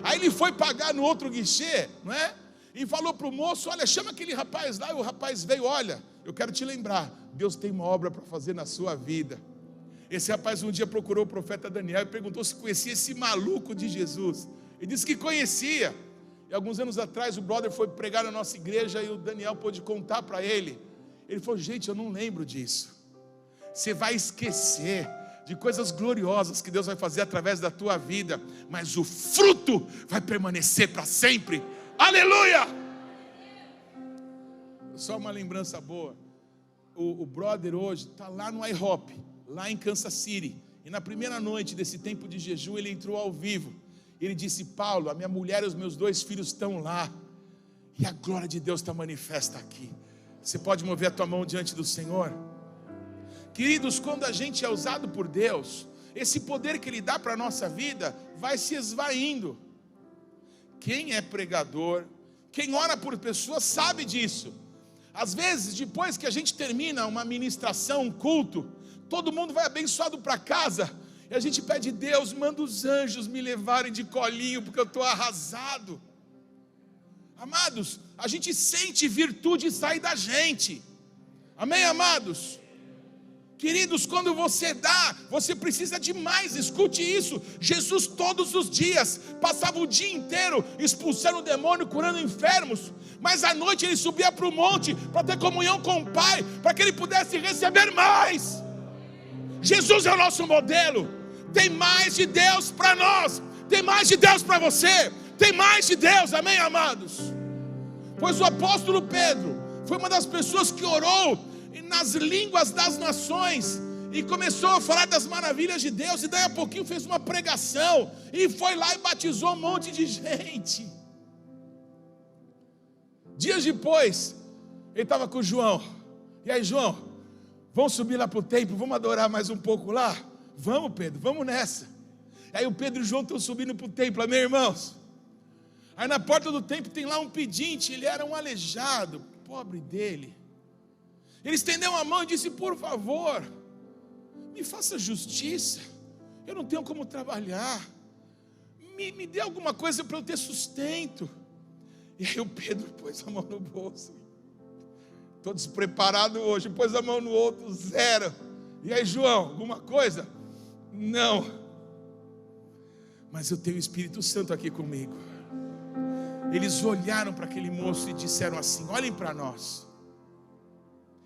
Aí ele foi pagar no outro guichê, não é? E falou para o moço: olha, chama aquele rapaz lá. E o rapaz veio: olha, eu quero te lembrar, Deus tem uma obra para fazer na sua vida. Esse rapaz um dia procurou o profeta Daniel e perguntou se conhecia esse maluco de Jesus. Ele disse que conhecia. E alguns anos atrás o brother foi pregar na nossa igreja e o Daniel pôde contar para ele. Ele falou: gente, eu não lembro disso. Você vai esquecer de coisas gloriosas que Deus vai fazer através da tua vida, mas o fruto vai permanecer para sempre. Aleluia! Só uma lembrança boa. O brother hoje está lá no IHOP, lá em Kansas City, e na primeira noite desse tempo de jejum ele entrou ao vivo. Ele disse: Paulo, a minha mulher e os meus 2 filhos estão lá, e a glória de Deus está manifesta aqui. Você pode mover a tua mão diante do Senhor? Queridos, quando a gente é usado por Deus, esse poder que Ele dá para a nossa vida vai se esvaindo. Quem é pregador, quem ora por pessoas sabe disso. Às vezes, depois que a gente termina uma ministração, um culto, todo mundo vai abençoado para casa, e a gente pede: Deus, manda os anjos me levarem de colinho, porque eu estou arrasado. Amados, a gente sente virtude sair da gente. Amém, amados? Queridos, quando você dá, você precisa de mais. Escute isso: Jesus todos os dias passava o dia inteiro expulsando o demônio, curando enfermos, mas à noite ele subia para o monte para ter comunhão com o Pai, para que ele pudesse receber mais. Jesus é o nosso modelo. Tem mais de Deus para nós, tem mais de Deus para você, tem mais de Deus, amém, amados? Pois o apóstolo Pedro foi uma das pessoas que orou nas línguas das nações e começou a falar das maravilhas de Deus, e daí a pouquinho fez uma pregação e foi lá e batizou um monte de gente. Dias depois ele estava com o João: e aí, João, vamos subir lá para o templo, vamos adorar mais um pouco lá? Vamos, Pedro, vamos nessa. Aí o Pedro e o João estão subindo para o templo, amém, irmãos? Aí na porta do templo tem lá um pedinte, ele era um aleijado, pobre dele. Ele estendeu a mão e disse: por favor, me faça justiça, eu não tenho como trabalhar, me dê alguma coisa para eu ter sustento. E aí o Pedro pôs a mão no bolso, estou despreparado hoje, pôs a mão no outro, 0. E aí, João, alguma coisa? Não, mas eu tenho o Espírito Santo aqui comigo. Eles olharam para aquele moço e disseram assim: olhem para nós,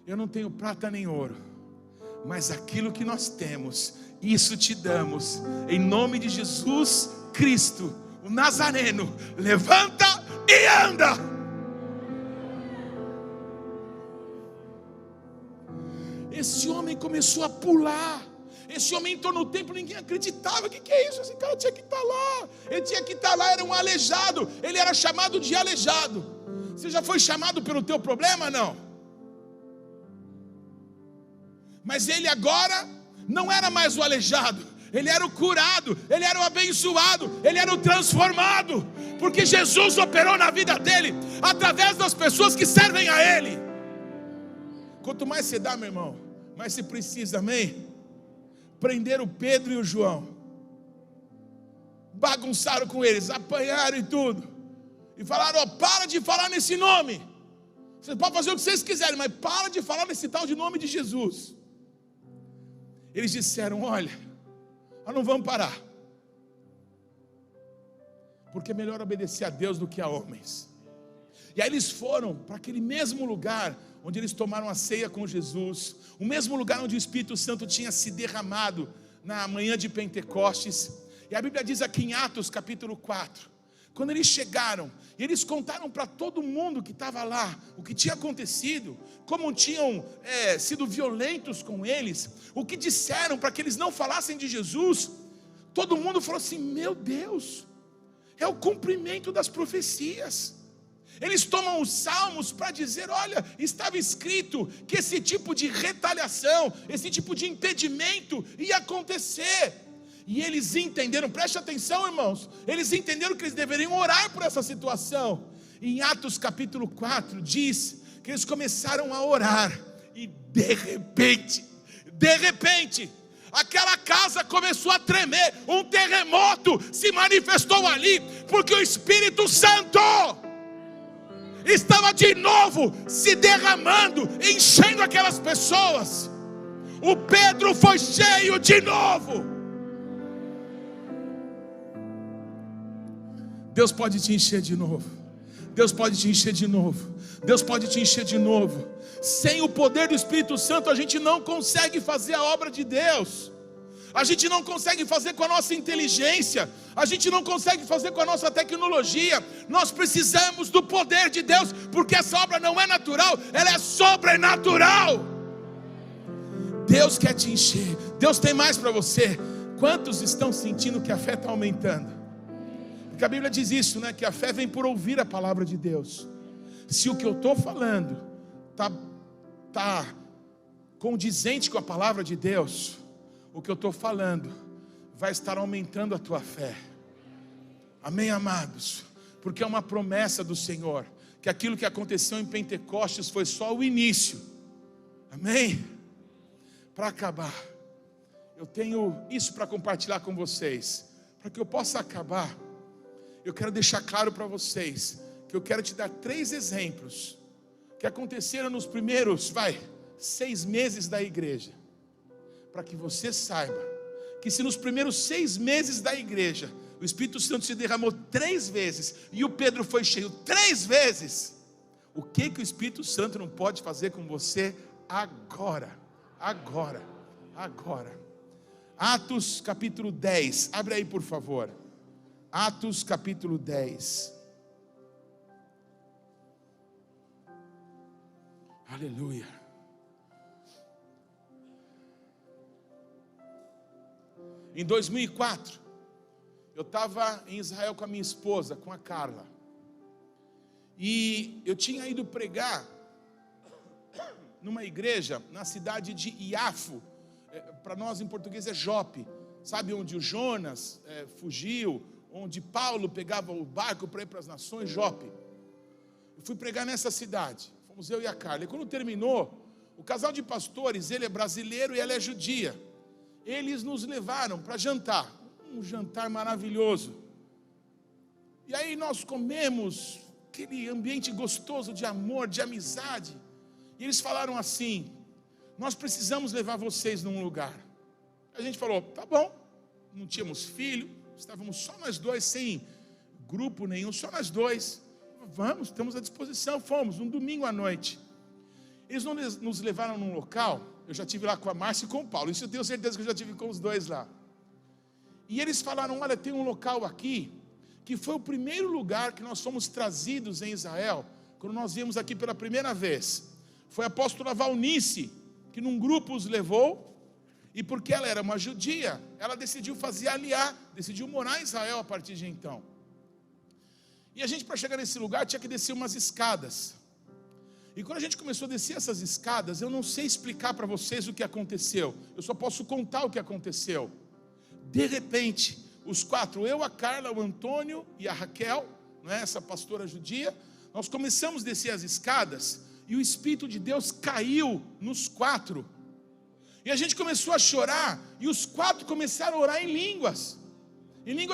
eu não tenho prata nem ouro, mas aquilo que nós temos, isso te damos, em nome de Jesus Cristo, o Nazareno, levanta e anda. esse homem começou a pular. Esse homem entrou no templo, ninguém acreditava. O que é isso? Esse cara tinha que estar lá. Ele tinha que estar lá, era um aleijado. Ele era chamado de aleijado. Você já foi chamado pelo teu problema? Não. Mas ele agora não era mais o aleijado. Ele era o curado, ele era o abençoado, ele era o transformado. Porque Jesus operou na vida dele através das pessoas que servem a ele. Quanto mais você dá, meu irmão, mais você precisa, amém? Prenderam o Pedro e o João, bagunçaram com eles, apanharam e tudo, e falaram: ó, para de falar nesse nome. Vocês podem fazer o que vocês quiserem, mas para de falar nesse tal de nome de Jesus. Eles disseram: olha, nós não vamos parar, porque é melhor obedecer a Deus do que a homens. E aí eles foram para aquele mesmo lugar onde eles tomaram a ceia com Jesus, o mesmo lugar onde o Espírito Santo tinha se derramado na manhã de Pentecostes. E a Bíblia diz aqui em Atos capítulo 4, quando eles chegaram, eles contaram para todo mundo que estava lá o que tinha acontecido, como tinham sido violentos com eles, o que disseram para que eles não falassem de Jesus. Todo mundo falou assim: meu Deus, é o cumprimento das profecias. Eles tomam os salmos para dizer: olha, estava escrito que esse tipo de retaliação, esse tipo de impedimento ia acontecer. E eles entenderam, preste atenção, irmãos, eles entenderam que eles deveriam orar por essa situação. Em Atos capítulo 4 diz que eles começaram a orar, e de repente, aquela casa começou a tremer, um terremoto se manifestou ali, porque o Espírito Santo estava de novo se derramando, enchendo aquelas pessoas. O Pedro foi cheio de novo. Deus pode te encher de novo. Deus pode te encher de novo. Deus pode te encher de novo. Sem o poder do Espírito Santo, a gente não consegue fazer a obra de Deus. A gente não consegue fazer com a nossa inteligência. A gente não consegue fazer com a nossa tecnologia. Nós precisamos do poder de Deus, porque essa obra não é natural, ela é sobrenatural. Deus quer te encher. Deus tem mais para você. Quantos estão sentindo que a fé está aumentando? Porque a Bíblia diz isso, né? Que a fé vem por ouvir a palavra de Deus. Se o que eu estou falando está condizente com a palavra de Deus, o que eu estou falando vai estar aumentando a tua fé. Amém, amados? Porque é uma promessa do Senhor, que aquilo que aconteceu em Pentecostes foi só o início. Amém? Para acabar, eu tenho isso para compartilhar com vocês. Para que eu possa acabar, eu quero deixar claro para vocês que eu quero te dar 3 exemplos que aconteceram nos primeiros 6 meses da igreja, para que você saiba que se nos primeiros 6 meses da igreja o Espírito Santo se derramou 3 vezes e o Pedro foi cheio 3 vezes, o que o Espírito Santo não pode fazer com você agora? Atos capítulo 10, abre aí por favor. Atos capítulo 10. Aleluia. Em 2004, eu estava em Israel com a minha esposa, com a Carla. E eu tinha ido pregar numa igreja na cidade de Iafo. Para nós em português é Jope. Sabe onde o Jonas fugiu? Onde Paulo pegava o barco para ir para as nações, Jope. Eu fui pregar nessa cidade. Fomos eu e a Carla. E quando terminou, o casal de pastores, ele é brasileiro e ela é judia. Eles nos levaram para jantar. Um jantar maravilhoso. E aí nós comemos aquele ambiente gostoso de amor, de amizade. E eles falaram assim: nós precisamos levar vocês num lugar. A gente falou: tá bom. Não tínhamos filho, estávamos só nós 2, sem grupo nenhum, só nós 2. Vamos, estamos à disposição. Fomos, um domingo à noite. Eles nos levaram num local. Eu já estive lá com a Márcia e com o Paulo. Isso eu tenho certeza que eu já estive com os 2 lá. E eles falaram: olha, tem um local aqui, que foi o primeiro lugar que nós fomos trazidos em Israel, quando nós viemos aqui pela primeira vez. Foi a apóstola Valnice que num grupo os levou, e porque ela era uma judia, ela decidiu fazer aliá, decidiu morar em Israel a partir de então. E a gente, para chegar nesse lugar, tinha que descer umas escadas. E quando a gente começou a descer essas escadas, eu não sei explicar para vocês o que aconteceu, eu só posso contar o que aconteceu. De repente, os quatro, eu, a Carla, o Antônio e a Raquel, não é, essa pastora judia, nós começamos a descer as escadas, e o Espírito de Deus caiu nos quatro. E a gente começou a chorar, e os quatro começaram a orar em línguas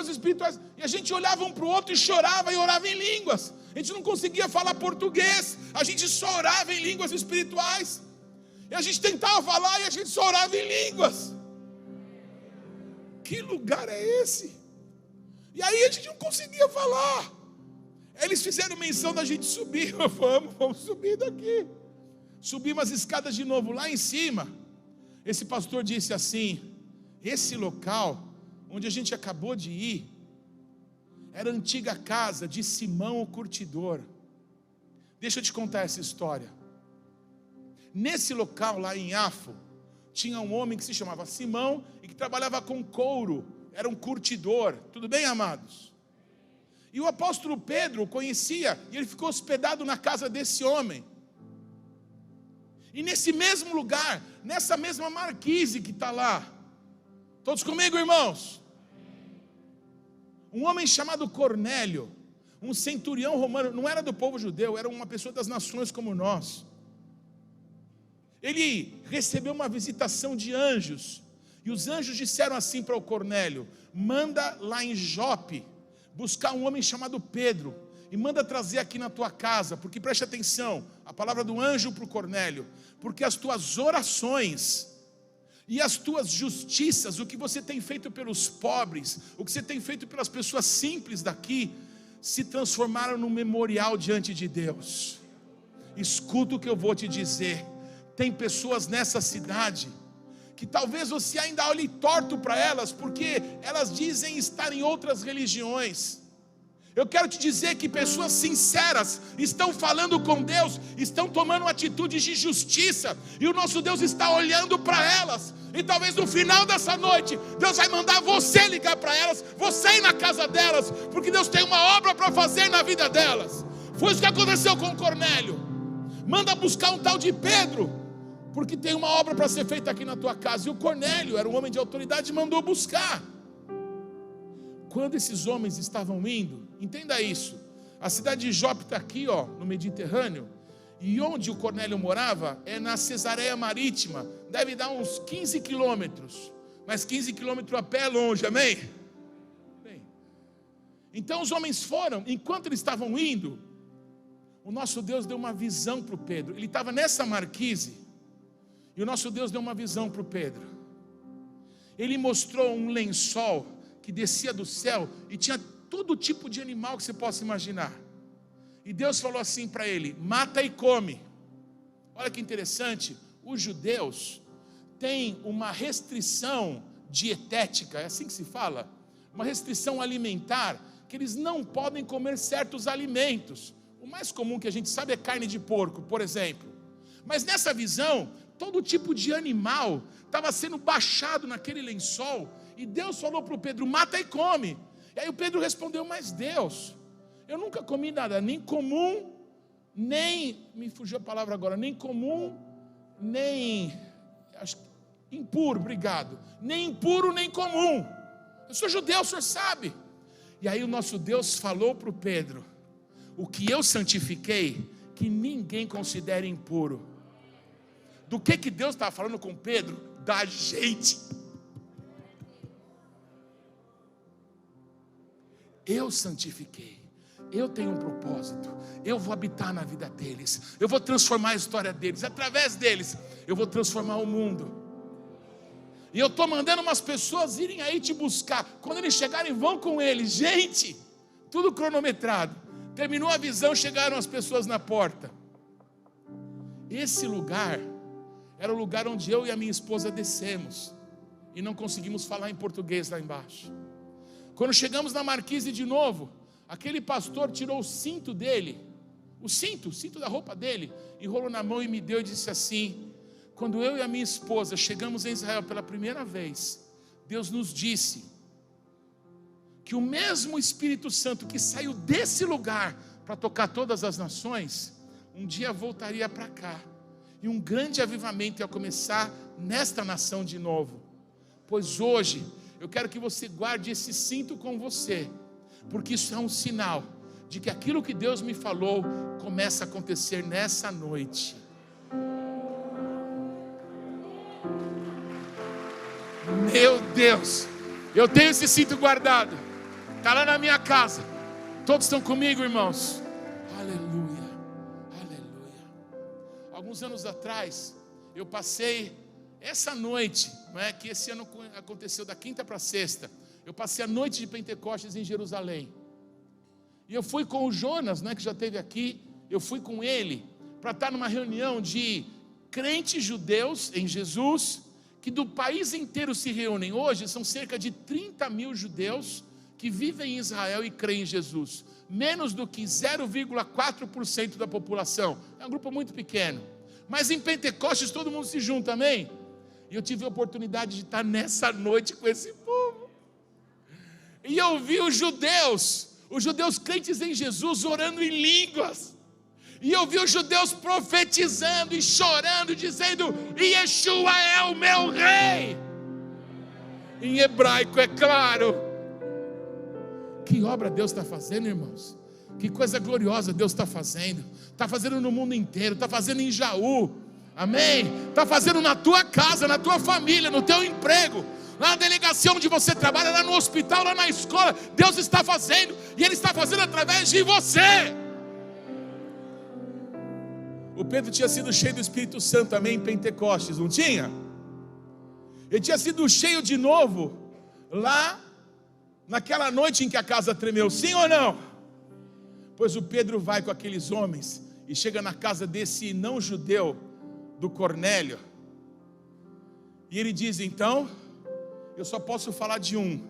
espirituais. E a gente olhava um para o outro e chorava e orava em línguas. A gente não conseguia falar português, a gente só orava em línguas espirituais. E a gente tentava falar e a gente só orava em línguas. Que lugar é esse? E aí a gente não conseguia falar. Eles fizeram menção da gente subir. Vamos subir daqui. Subimos as escadas de novo lá em cima. Esse pastor disse assim: esse local onde a gente acabou de ir era a antiga casa de Simão o curtidor. Deixa eu te contar essa história. Nesse local lá em Yafo, tinha um homem que se chamava Simão e que trabalhava com couro, era um curtidor. Tudo bem, amados? E o apóstolo Pedro o conhecia, e ele ficou hospedado na casa desse homem. E nesse mesmo lugar, nessa mesma marquise que está lá, todos comigo, irmãos? Um homem chamado Cornélio, um centurião romano, não era do povo judeu, era uma pessoa das nações como nós. Ele recebeu uma visitação de anjos, e os anjos disseram assim para o Cornélio: manda lá em Jope buscar um homem chamado Pedro, e manda trazer aqui na tua casa, porque preste atenção, a palavra do anjo para o Cornélio, porque as tuas orações e as tuas justiças, o que você tem feito pelos pobres, o que você tem feito pelas pessoas simples daqui, se transformaram num memorial diante de Deus. Escuta o que eu vou te dizer. Tem pessoas nessa cidade que talvez você ainda olhe torto para elas, porque elas dizem estar em outras religiões. Eu quero te dizer que pessoas sinceras estão falando com Deus, estão tomando atitudes de justiça, e o nosso Deus está olhando para elas. E talvez no final dessa noite Deus vai mandar você ligar para elas, você ir na casa delas, porque Deus tem uma obra para fazer na vida delas. Foi isso que aconteceu com Cornélio. Manda buscar um tal de Pedro, porque tem uma obra para ser feita aqui na tua casa. E o Cornélio era um homem de autoridade e mandou buscar. Quando esses homens estavam indo, entenda isso, a cidade de Jope está aqui, ó, no Mediterrâneo, e onde o Cornélio morava é na Cesareia Marítima, deve dar uns 15 quilômetros, mas 15 quilômetros a pé é longe, amém? Bem, então os homens foram, enquanto eles estavam indo, o nosso Deus deu uma visão para o Pedro. Ele estava nessa marquise, e o nosso Deus deu uma visão para o Pedro. Ele mostrou um lençol que descia do céu e tinha todo tipo de animal que você possa imaginar. E Deus falou assim para ele: mata e come. Olha que interessante, os judeus têm uma restrição dietética, é assim que se fala? Uma restrição alimentar, que eles não podem comer certos alimentos. O mais comum que a gente sabe é carne de porco, por exemplo. Mas nessa visão, todo tipo de animal estava sendo baixado naquele lençol, e Deus falou para o Pedro: mata e come. E aí o Pedro respondeu: mas Deus, eu nunca comi nada, nem comum, nem, me fugiu a palavra agora, nem comum, nem, acho, impuro, obrigado, nem impuro, nem comum, eu sou judeu, o senhor sabe. E aí o nosso Deus falou para o Pedro: o que eu santifiquei, que ninguém considere impuro. Do que Deus estava falando com Pedro? Da gente. Eu santifiquei, eu tenho um propósito, eu vou habitar na vida deles, eu vou transformar a história deles, através deles eu vou transformar o mundo. E eu estou mandando umas pessoas irem aí te buscar. Quando eles chegarem, vão com eles. Gente, tudo cronometrado. Terminou a visão, chegaram as pessoas na porta. Esse lugar era o lugar onde eu e a minha esposa descemos, e não conseguimos falar em português lá embaixo. Quando chegamos na marquise de novo, aquele pastor tirou o cinto dele, o cinto da roupa dele, enrolou na mão e me deu e disse assim: Quando eu e a minha esposa chegamos em Israel pela primeira vez, Deus nos disse que o mesmo Espírito Santo que saiu desse lugar para tocar todas as nações, um dia voltaria para cá, e um grande avivamento ia começar nesta nação de novo. Pois hoje eu quero que você guarde esse cinto com você, porque isso é um sinal de que aquilo que Deus me falou começa a acontecer nessa noite. Meu Deus, eu tenho esse cinto guardado, está lá na minha casa. Todos estão comigo, irmãos? Aleluia, aleluia. Alguns anos atrás, eu passei essa noite, não é, que esse ano aconteceu da quinta para sexta, eu passei a noite de Pentecostes em Jerusalém. E eu fui com o Jonas, né, que já esteve aqui, eu fui com ele para estar numa reunião de crentes judeus em Jesus, que do país inteiro se reúnem. Hoje são cerca de 30 mil judeus que vivem em Israel e creem em Jesus. Menos do que 0,4% da população. É um grupo muito pequeno. Mas em Pentecostes todo mundo se junta, amém? E eu tive a oportunidade de estar nessa noite com esse povo. E eu vi os judeus crentes em Jesus orando em línguas. E eu vi os judeus profetizando e chorando, dizendo: Yeshua é o meu rei. Em hebraico, é claro. Que obra Deus está fazendo, irmãos? Que coisa gloriosa Deus está fazendo. Está fazendo no mundo inteiro, está fazendo em Jaú, amém? Está fazendo na tua casa, na tua família, no teu emprego, lá na delegacia onde você trabalha, lá no hospital, lá na escola. Deus está fazendo, e Ele está fazendo através de você. O Pedro tinha sido cheio do Espírito Santo, amém, em Pentecostes, não tinha? Ele tinha sido cheio de novo lá naquela noite em que a casa tremeu, sim ou não? Pois o Pedro vai com aqueles homens e chega na casa desse não judeu, do Cornélio, e ele diz: então, eu só posso falar de um,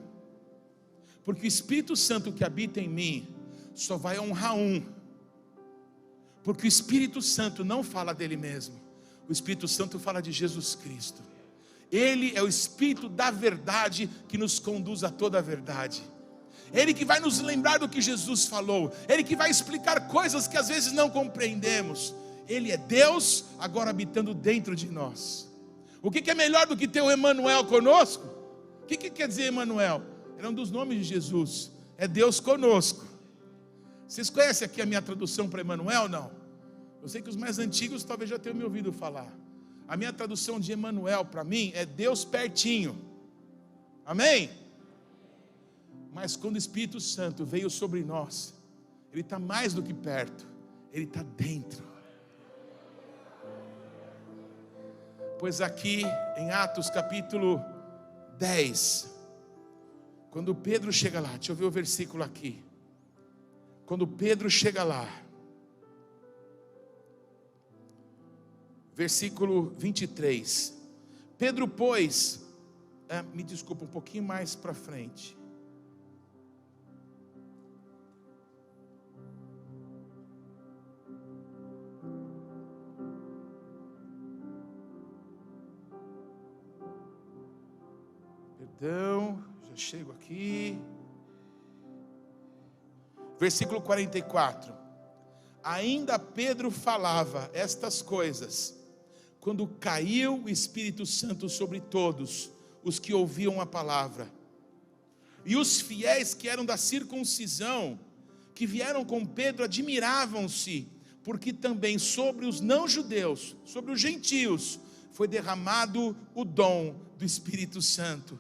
porque o Espírito Santo que habita em mim só vai honrar um, porque o Espírito Santo não fala dele mesmo, o Espírito Santo fala de Jesus Cristo. Ele é o Espírito da verdade que nos conduz a toda a verdade. Ele que vai nos lembrar do que Jesus falou. Ele que vai explicar coisas que às vezes não compreendemos. Ele é Deus agora habitando dentro de nós. O que é melhor do que ter o Emanuel conosco? O que quer dizer Emanuel? É um dos nomes de Jesus. É Deus conosco. Vocês conhecem aqui a minha tradução para Emanuel? Não. Eu sei que os mais antigos talvez já tenham me ouvido falar. A minha tradução de Emanuel para mim é Deus pertinho. Amém? Mas quando o Espírito Santo veio sobre nós, Ele está mais do que perto, Ele está dentro. Pois aqui em Atos capítulo 10, quando Pedro chega lá, deixa eu ver o versículo aqui. Quando Pedro chega lá, versículo 23. Pedro, pois, me desculpa, um pouquinho mais para frente. Perdão, já chego aqui. Versículo 44. Ainda Pedro falava estas coisas, quando caiu o Espírito Santo sobre todos os que ouviam a palavra. E os fiéis que eram da circuncisão, que vieram com Pedro, admiravam-se, porque também sobre os não-judeus, sobre os gentios, foi derramado o dom do Espírito Santo.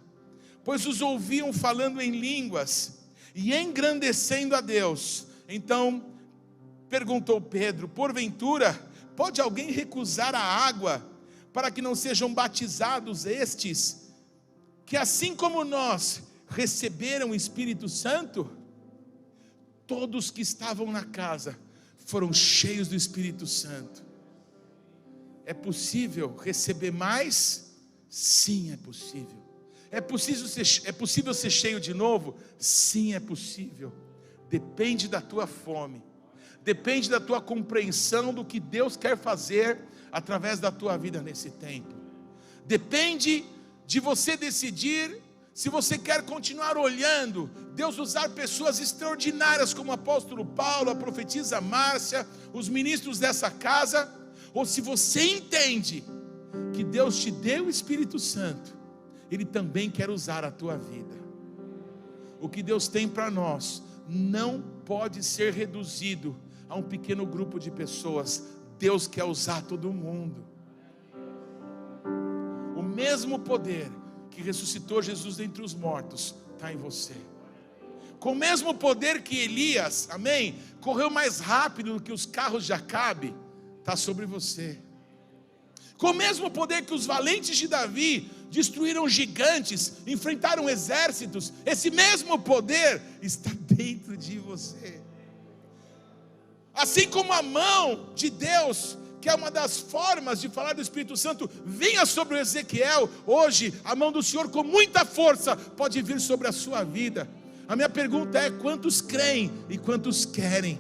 Pois os ouviam falando em línguas e engrandecendo a Deus. Então perguntou Pedro: porventura pode alguém recusar a água para que não sejam batizados estes, que assim como nós receberam o Espírito Santo? Todos que estavam na casa foram cheios do Espírito Santo. É possível receber mais? Sim, é possível. É possível ser cheio de novo? Sim, é possível. Depende da tua fome, depende da tua compreensão do que Deus quer fazer através da tua vida nesse tempo. Depende de você decidir se você quer continuar olhando Deus usar pessoas extraordinárias como o apóstolo Paulo, a profetisa Márcia, os ministros dessa casa, ou se você entende que Deus te deu o Espírito Santo, Ele também quer usar a tua vida. O que Deus tem para nós não pode ser reduzido a um pequeno grupo de pessoas. Deus quer usar todo mundo. O mesmo poder que ressuscitou Jesus dentre os mortos está em você. Com o mesmo poder que Elias, amém, correu mais rápido do que os carros de Acabe, está sobre você. Com o mesmo poder que os valentes de Davi destruíram gigantes, enfrentaram exércitos, esse mesmo poder está dentro de você. Assim como a mão de Deus, que é uma das formas de falar do Espírito Santo, vinha sobre o Ezequiel, hoje a mão do Senhor com muita força pode vir sobre a sua vida. A minha pergunta é: quantos creem e quantos querem?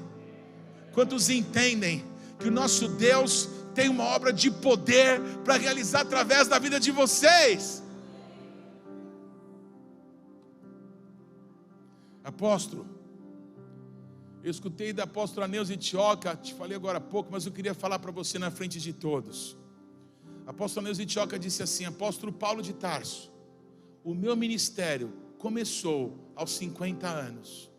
Quantos entendem que o nosso Deus tem uma obra de poder para realizar através da vida de vocês? Apóstolo, eu escutei da apóstola Neuza Itioca, te falei agora há pouco, mas eu queria falar para você na frente de todos. A apóstola Neuza Itioca disse assim: apóstolo Paulo de Tarso, o meu ministério começou aos 50 anos.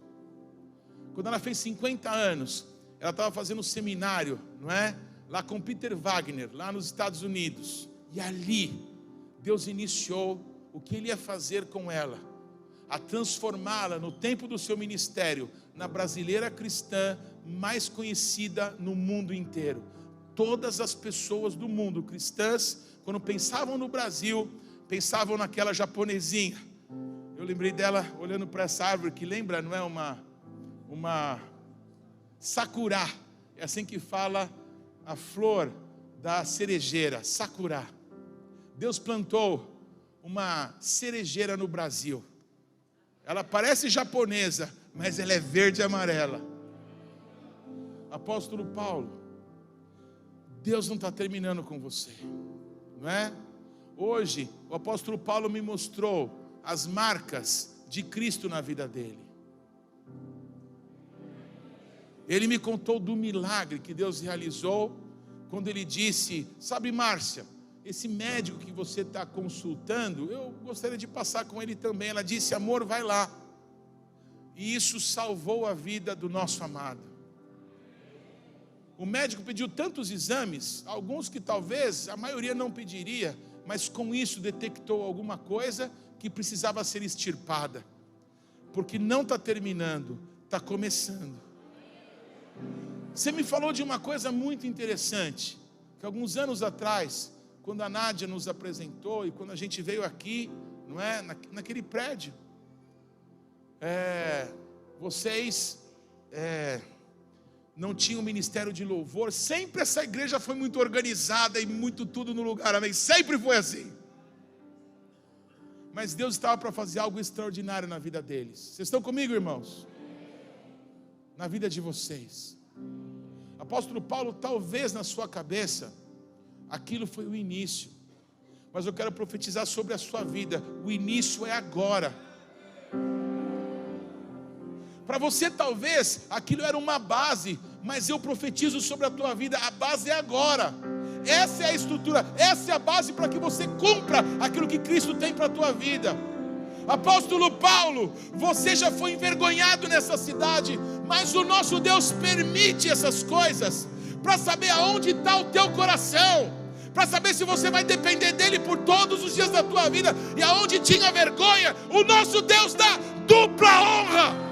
Quando ela fez 50 anos, ela estava fazendo um seminário, não é? Lá com Peter Wagner, lá nos Estados Unidos. E ali, Deus iniciou o que Ele ia fazer com ela, a transformá-la no tempo do seu ministério, na brasileira cristã mais conhecida no mundo inteiro. Todas as pessoas do mundo cristãs, quando pensavam no Brasil, pensavam naquela japonesinha. Eu lembrei dela olhando para essa árvore, que lembra, não é, uma sakura, é assim que fala a flor da cerejeira, sakura. Deus plantou uma cerejeira no Brasil. Ela parece japonesa, mas ela é verde e amarela. Apóstolo Paulo, Deus não está terminando com você, não é? Hoje, o apóstolo Paulo me mostrou as marcas de Cristo na vida dele. Ele me contou do milagre que Deus realizou, quando ele disse: sabe, Márcia, esse médico que você está consultando, eu gostaria de passar com ele também. Ela disse: amor, vai lá. E isso salvou a vida do nosso amado. O médico pediu tantos exames, alguns que talvez a maioria não pediria, mas com isso detectou alguma coisa que precisava ser extirpada, porque não está terminando, está começando. Você me falou de uma coisa muito interessante, que alguns anos atrás, quando a Nádia nos apresentou e quando a gente veio aqui, não é, naquele prédio, vocês não tinham ministério de louvor. Sempre essa igreja foi muito organizada e muito tudo no lugar, amém? Sempre foi assim. Mas Deus estava para fazer algo extraordinário na vida deles. Vocês estão comigo, irmãos? Na vida de vocês. Apóstolo Paulo, talvez na sua cabeça aquilo foi o início, mas eu quero profetizar sobre a sua vida: o início é agora. Para você talvez aquilo era uma base, mas eu profetizo sobre a tua vida: a base é agora. Essa é a estrutura, essa é a base para que você cumpra aquilo que Cristo tem para a tua vida. Apóstolo Paulo, você já foi envergonhado nessa cidade, mas o nosso Deus permite essas coisas para saber aonde está o teu coração, para saber se você vai depender dele por todos os dias da tua vida. E aonde tinha vergonha, o nosso Deus dá dupla honra.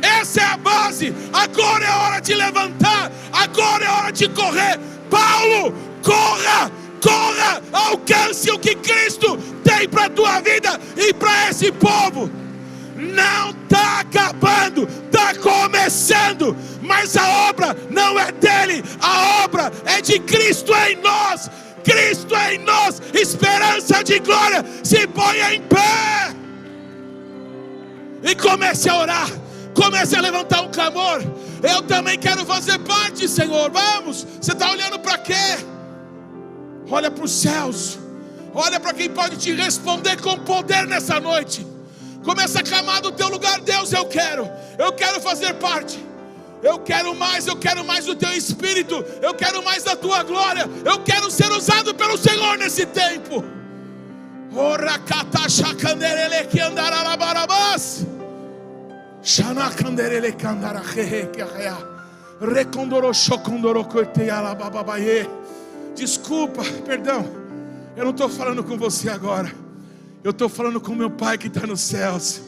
Essa é a base. Agora é hora de levantar, agora é hora de correr. Paulo, corra, corra, alcance o que Cristo tem para a tua vida e para esse povo. Não está acabando, está começando, mas a obra não é dele, a obra é de Cristo em nós. Cristo em nós, esperança de glória. Se ponha em pé e comece a orar. Comece a levantar um clamor. Eu também quero fazer parte, Senhor. Vamos, você está olhando para quê? Olha para os céus. Olha para quem pode te responder com poder nessa noite. Começa a clamar do teu lugar. Deus, eu quero fazer parte. Eu quero mais do teu Espírito. Eu quero mais da tua glória. Eu quero ser usado pelo Senhor nesse tempo. Desculpa, perdão. Eu não estou falando com você agora. Eu estou falando com meu Pai que está nos céus.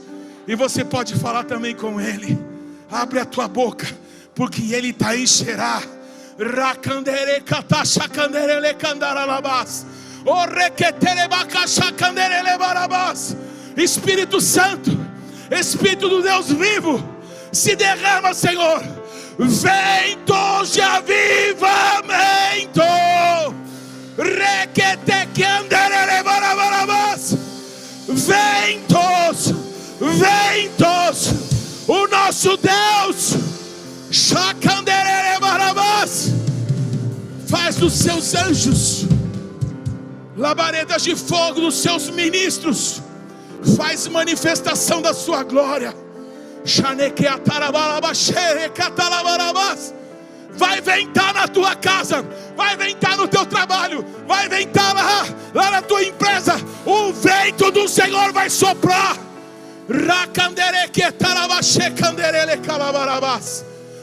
E você pode falar também com Ele. Abre a tua boca, porque Ele está encherá. Espírito Santo, Espírito do Deus vivo, se derrama, Senhor. Ventos de avivamento. Ventos, o nosso Deus faz dos seus anjos labaredas de fogo, dos seus ministros faz manifestação da sua glória. Vai ventar na tua casa, vai ventar no teu trabalho, vai ventar lá na tua empresa. O vento do Senhor vai soprar.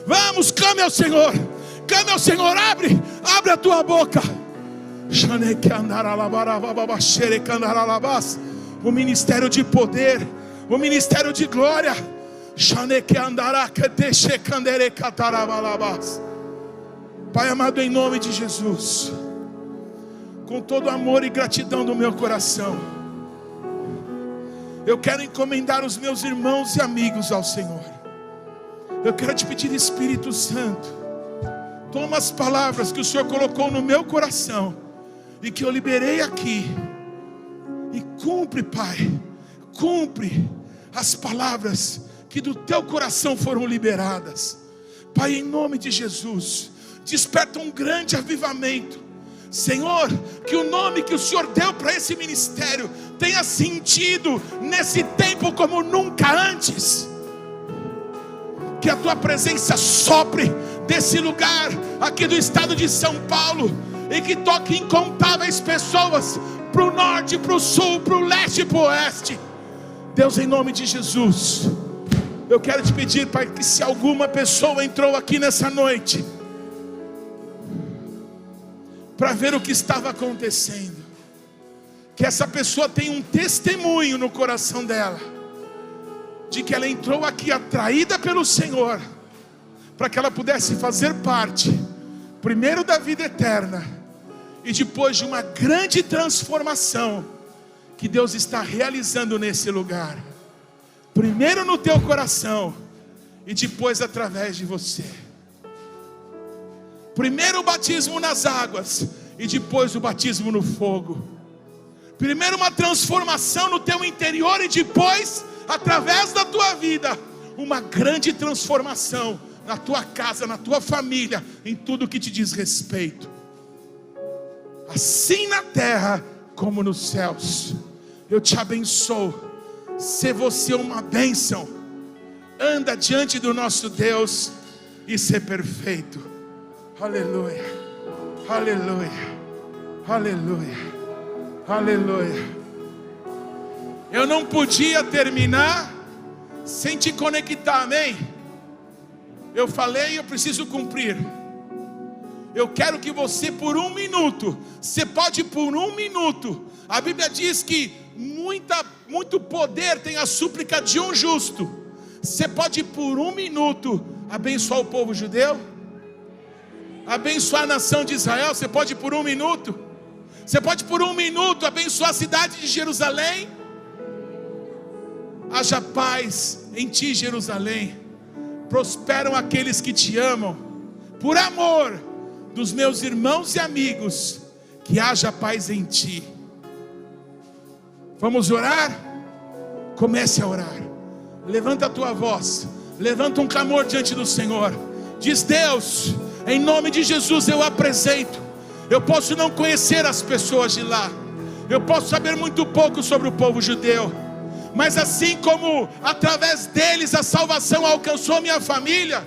Vamos, clame ao Senhor. Clame ao Senhor, abre a tua boca. O ministério de poder, o ministério de glória. Pai amado, em nome de Jesus, com todo amor e gratidão do meu coração, eu quero encomendar os meus irmãos e amigos ao Senhor. Eu quero te pedir, Espírito Santo, toma as palavras que o Senhor colocou no meu coração e que eu liberei aqui, e cumpre, Pai, cumpre as palavras que do teu coração foram liberadas. Pai, em nome de Jesus, desperta um grande avivamento, Senhor. Que o nome que o Senhor deu para esse ministério tenha sentido nesse tempo como nunca antes. Que a tua presença sopre desse lugar aqui do estado de São Paulo, e que toque incontáveis pessoas para o norte, para o sul, para o leste e para o oeste. Deus, em nome de Jesus, eu quero te pedir, Pai, que se alguma pessoa entrou aqui nessa noite para ver o que estava acontecendo, que essa pessoa tenha um testemunho no coração dela, de que ela entrou aqui atraída pelo Senhor, para que ela pudesse fazer parte, primeiro da vida eterna, e depois de uma grande transformação, que Deus está realizando nesse lugar, primeiro no teu coração, e depois através de você. Primeiro o batismo nas águas, e depois o batismo no fogo. Primeiro uma transformação no teu interior, e depois, através da tua vida, uma grande transformação na tua casa, na tua família, em tudo que te diz respeito. Assim na terra como nos céus. Eu te abençoo. Se você uma bênção, anda diante do nosso Deus e ser perfeito. Aleluia, aleluia, aleluia, aleluia. Eu não podia terminar sem te conectar, amém? Eu falei, eu preciso cumprir. Eu quero que você por 1 minuto, você pode por 1 minuto. A Bíblia diz que muito poder tem a súplica de um justo. Você pode por 1 minuto abençoar o povo judeu, abençoar a nação de Israel. Você pode por 1 minuto. Você pode por 1 minuto abençoar a cidade de Jerusalém. Haja paz em ti, Jerusalém. Prosperam aqueles que te amam. Por amor dos meus irmãos e amigos, que haja paz em ti. Vamos orar? Comece a orar. Levanta a tua voz. Levanta um clamor diante do Senhor. Diz: Deus, em nome de Jesus eu apresento. Eu posso não conhecer as pessoas de lá, eu posso saber muito pouco sobre o povo judeu, mas assim como através deles a salvação alcançou minha família,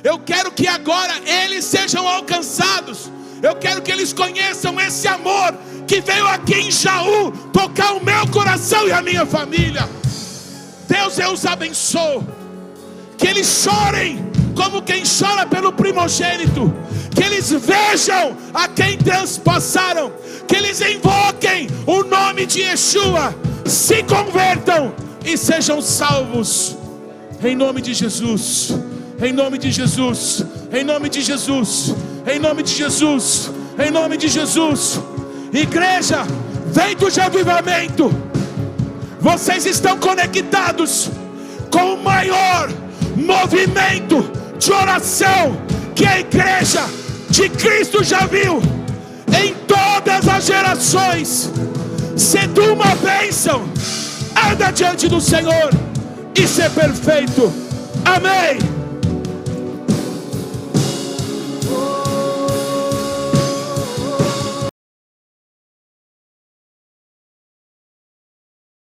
eu quero que agora eles sejam alcançados. Eu quero que eles conheçam esse amor que veio aqui em Jaú tocar o meu coração e a minha família. Deus, eu os abençoo. Que eles chorem como quem chora pelo primogênito. Que eles vejam a quem transpassaram. Que eles invoquem o nome de Yeshua, se convertam e sejam salvos. Em nome de Jesus. Em nome de Jesus. Em nome de Jesus. Em nome de Jesus. Em nome de Jesus. Igreja, vento de avivamento. Vocês estão conectados com o maior movimento de oração que a igreja de Cristo já viu em todas as gerações. Sendo uma bênção, anda diante do Senhor e ser perfeito. Amém.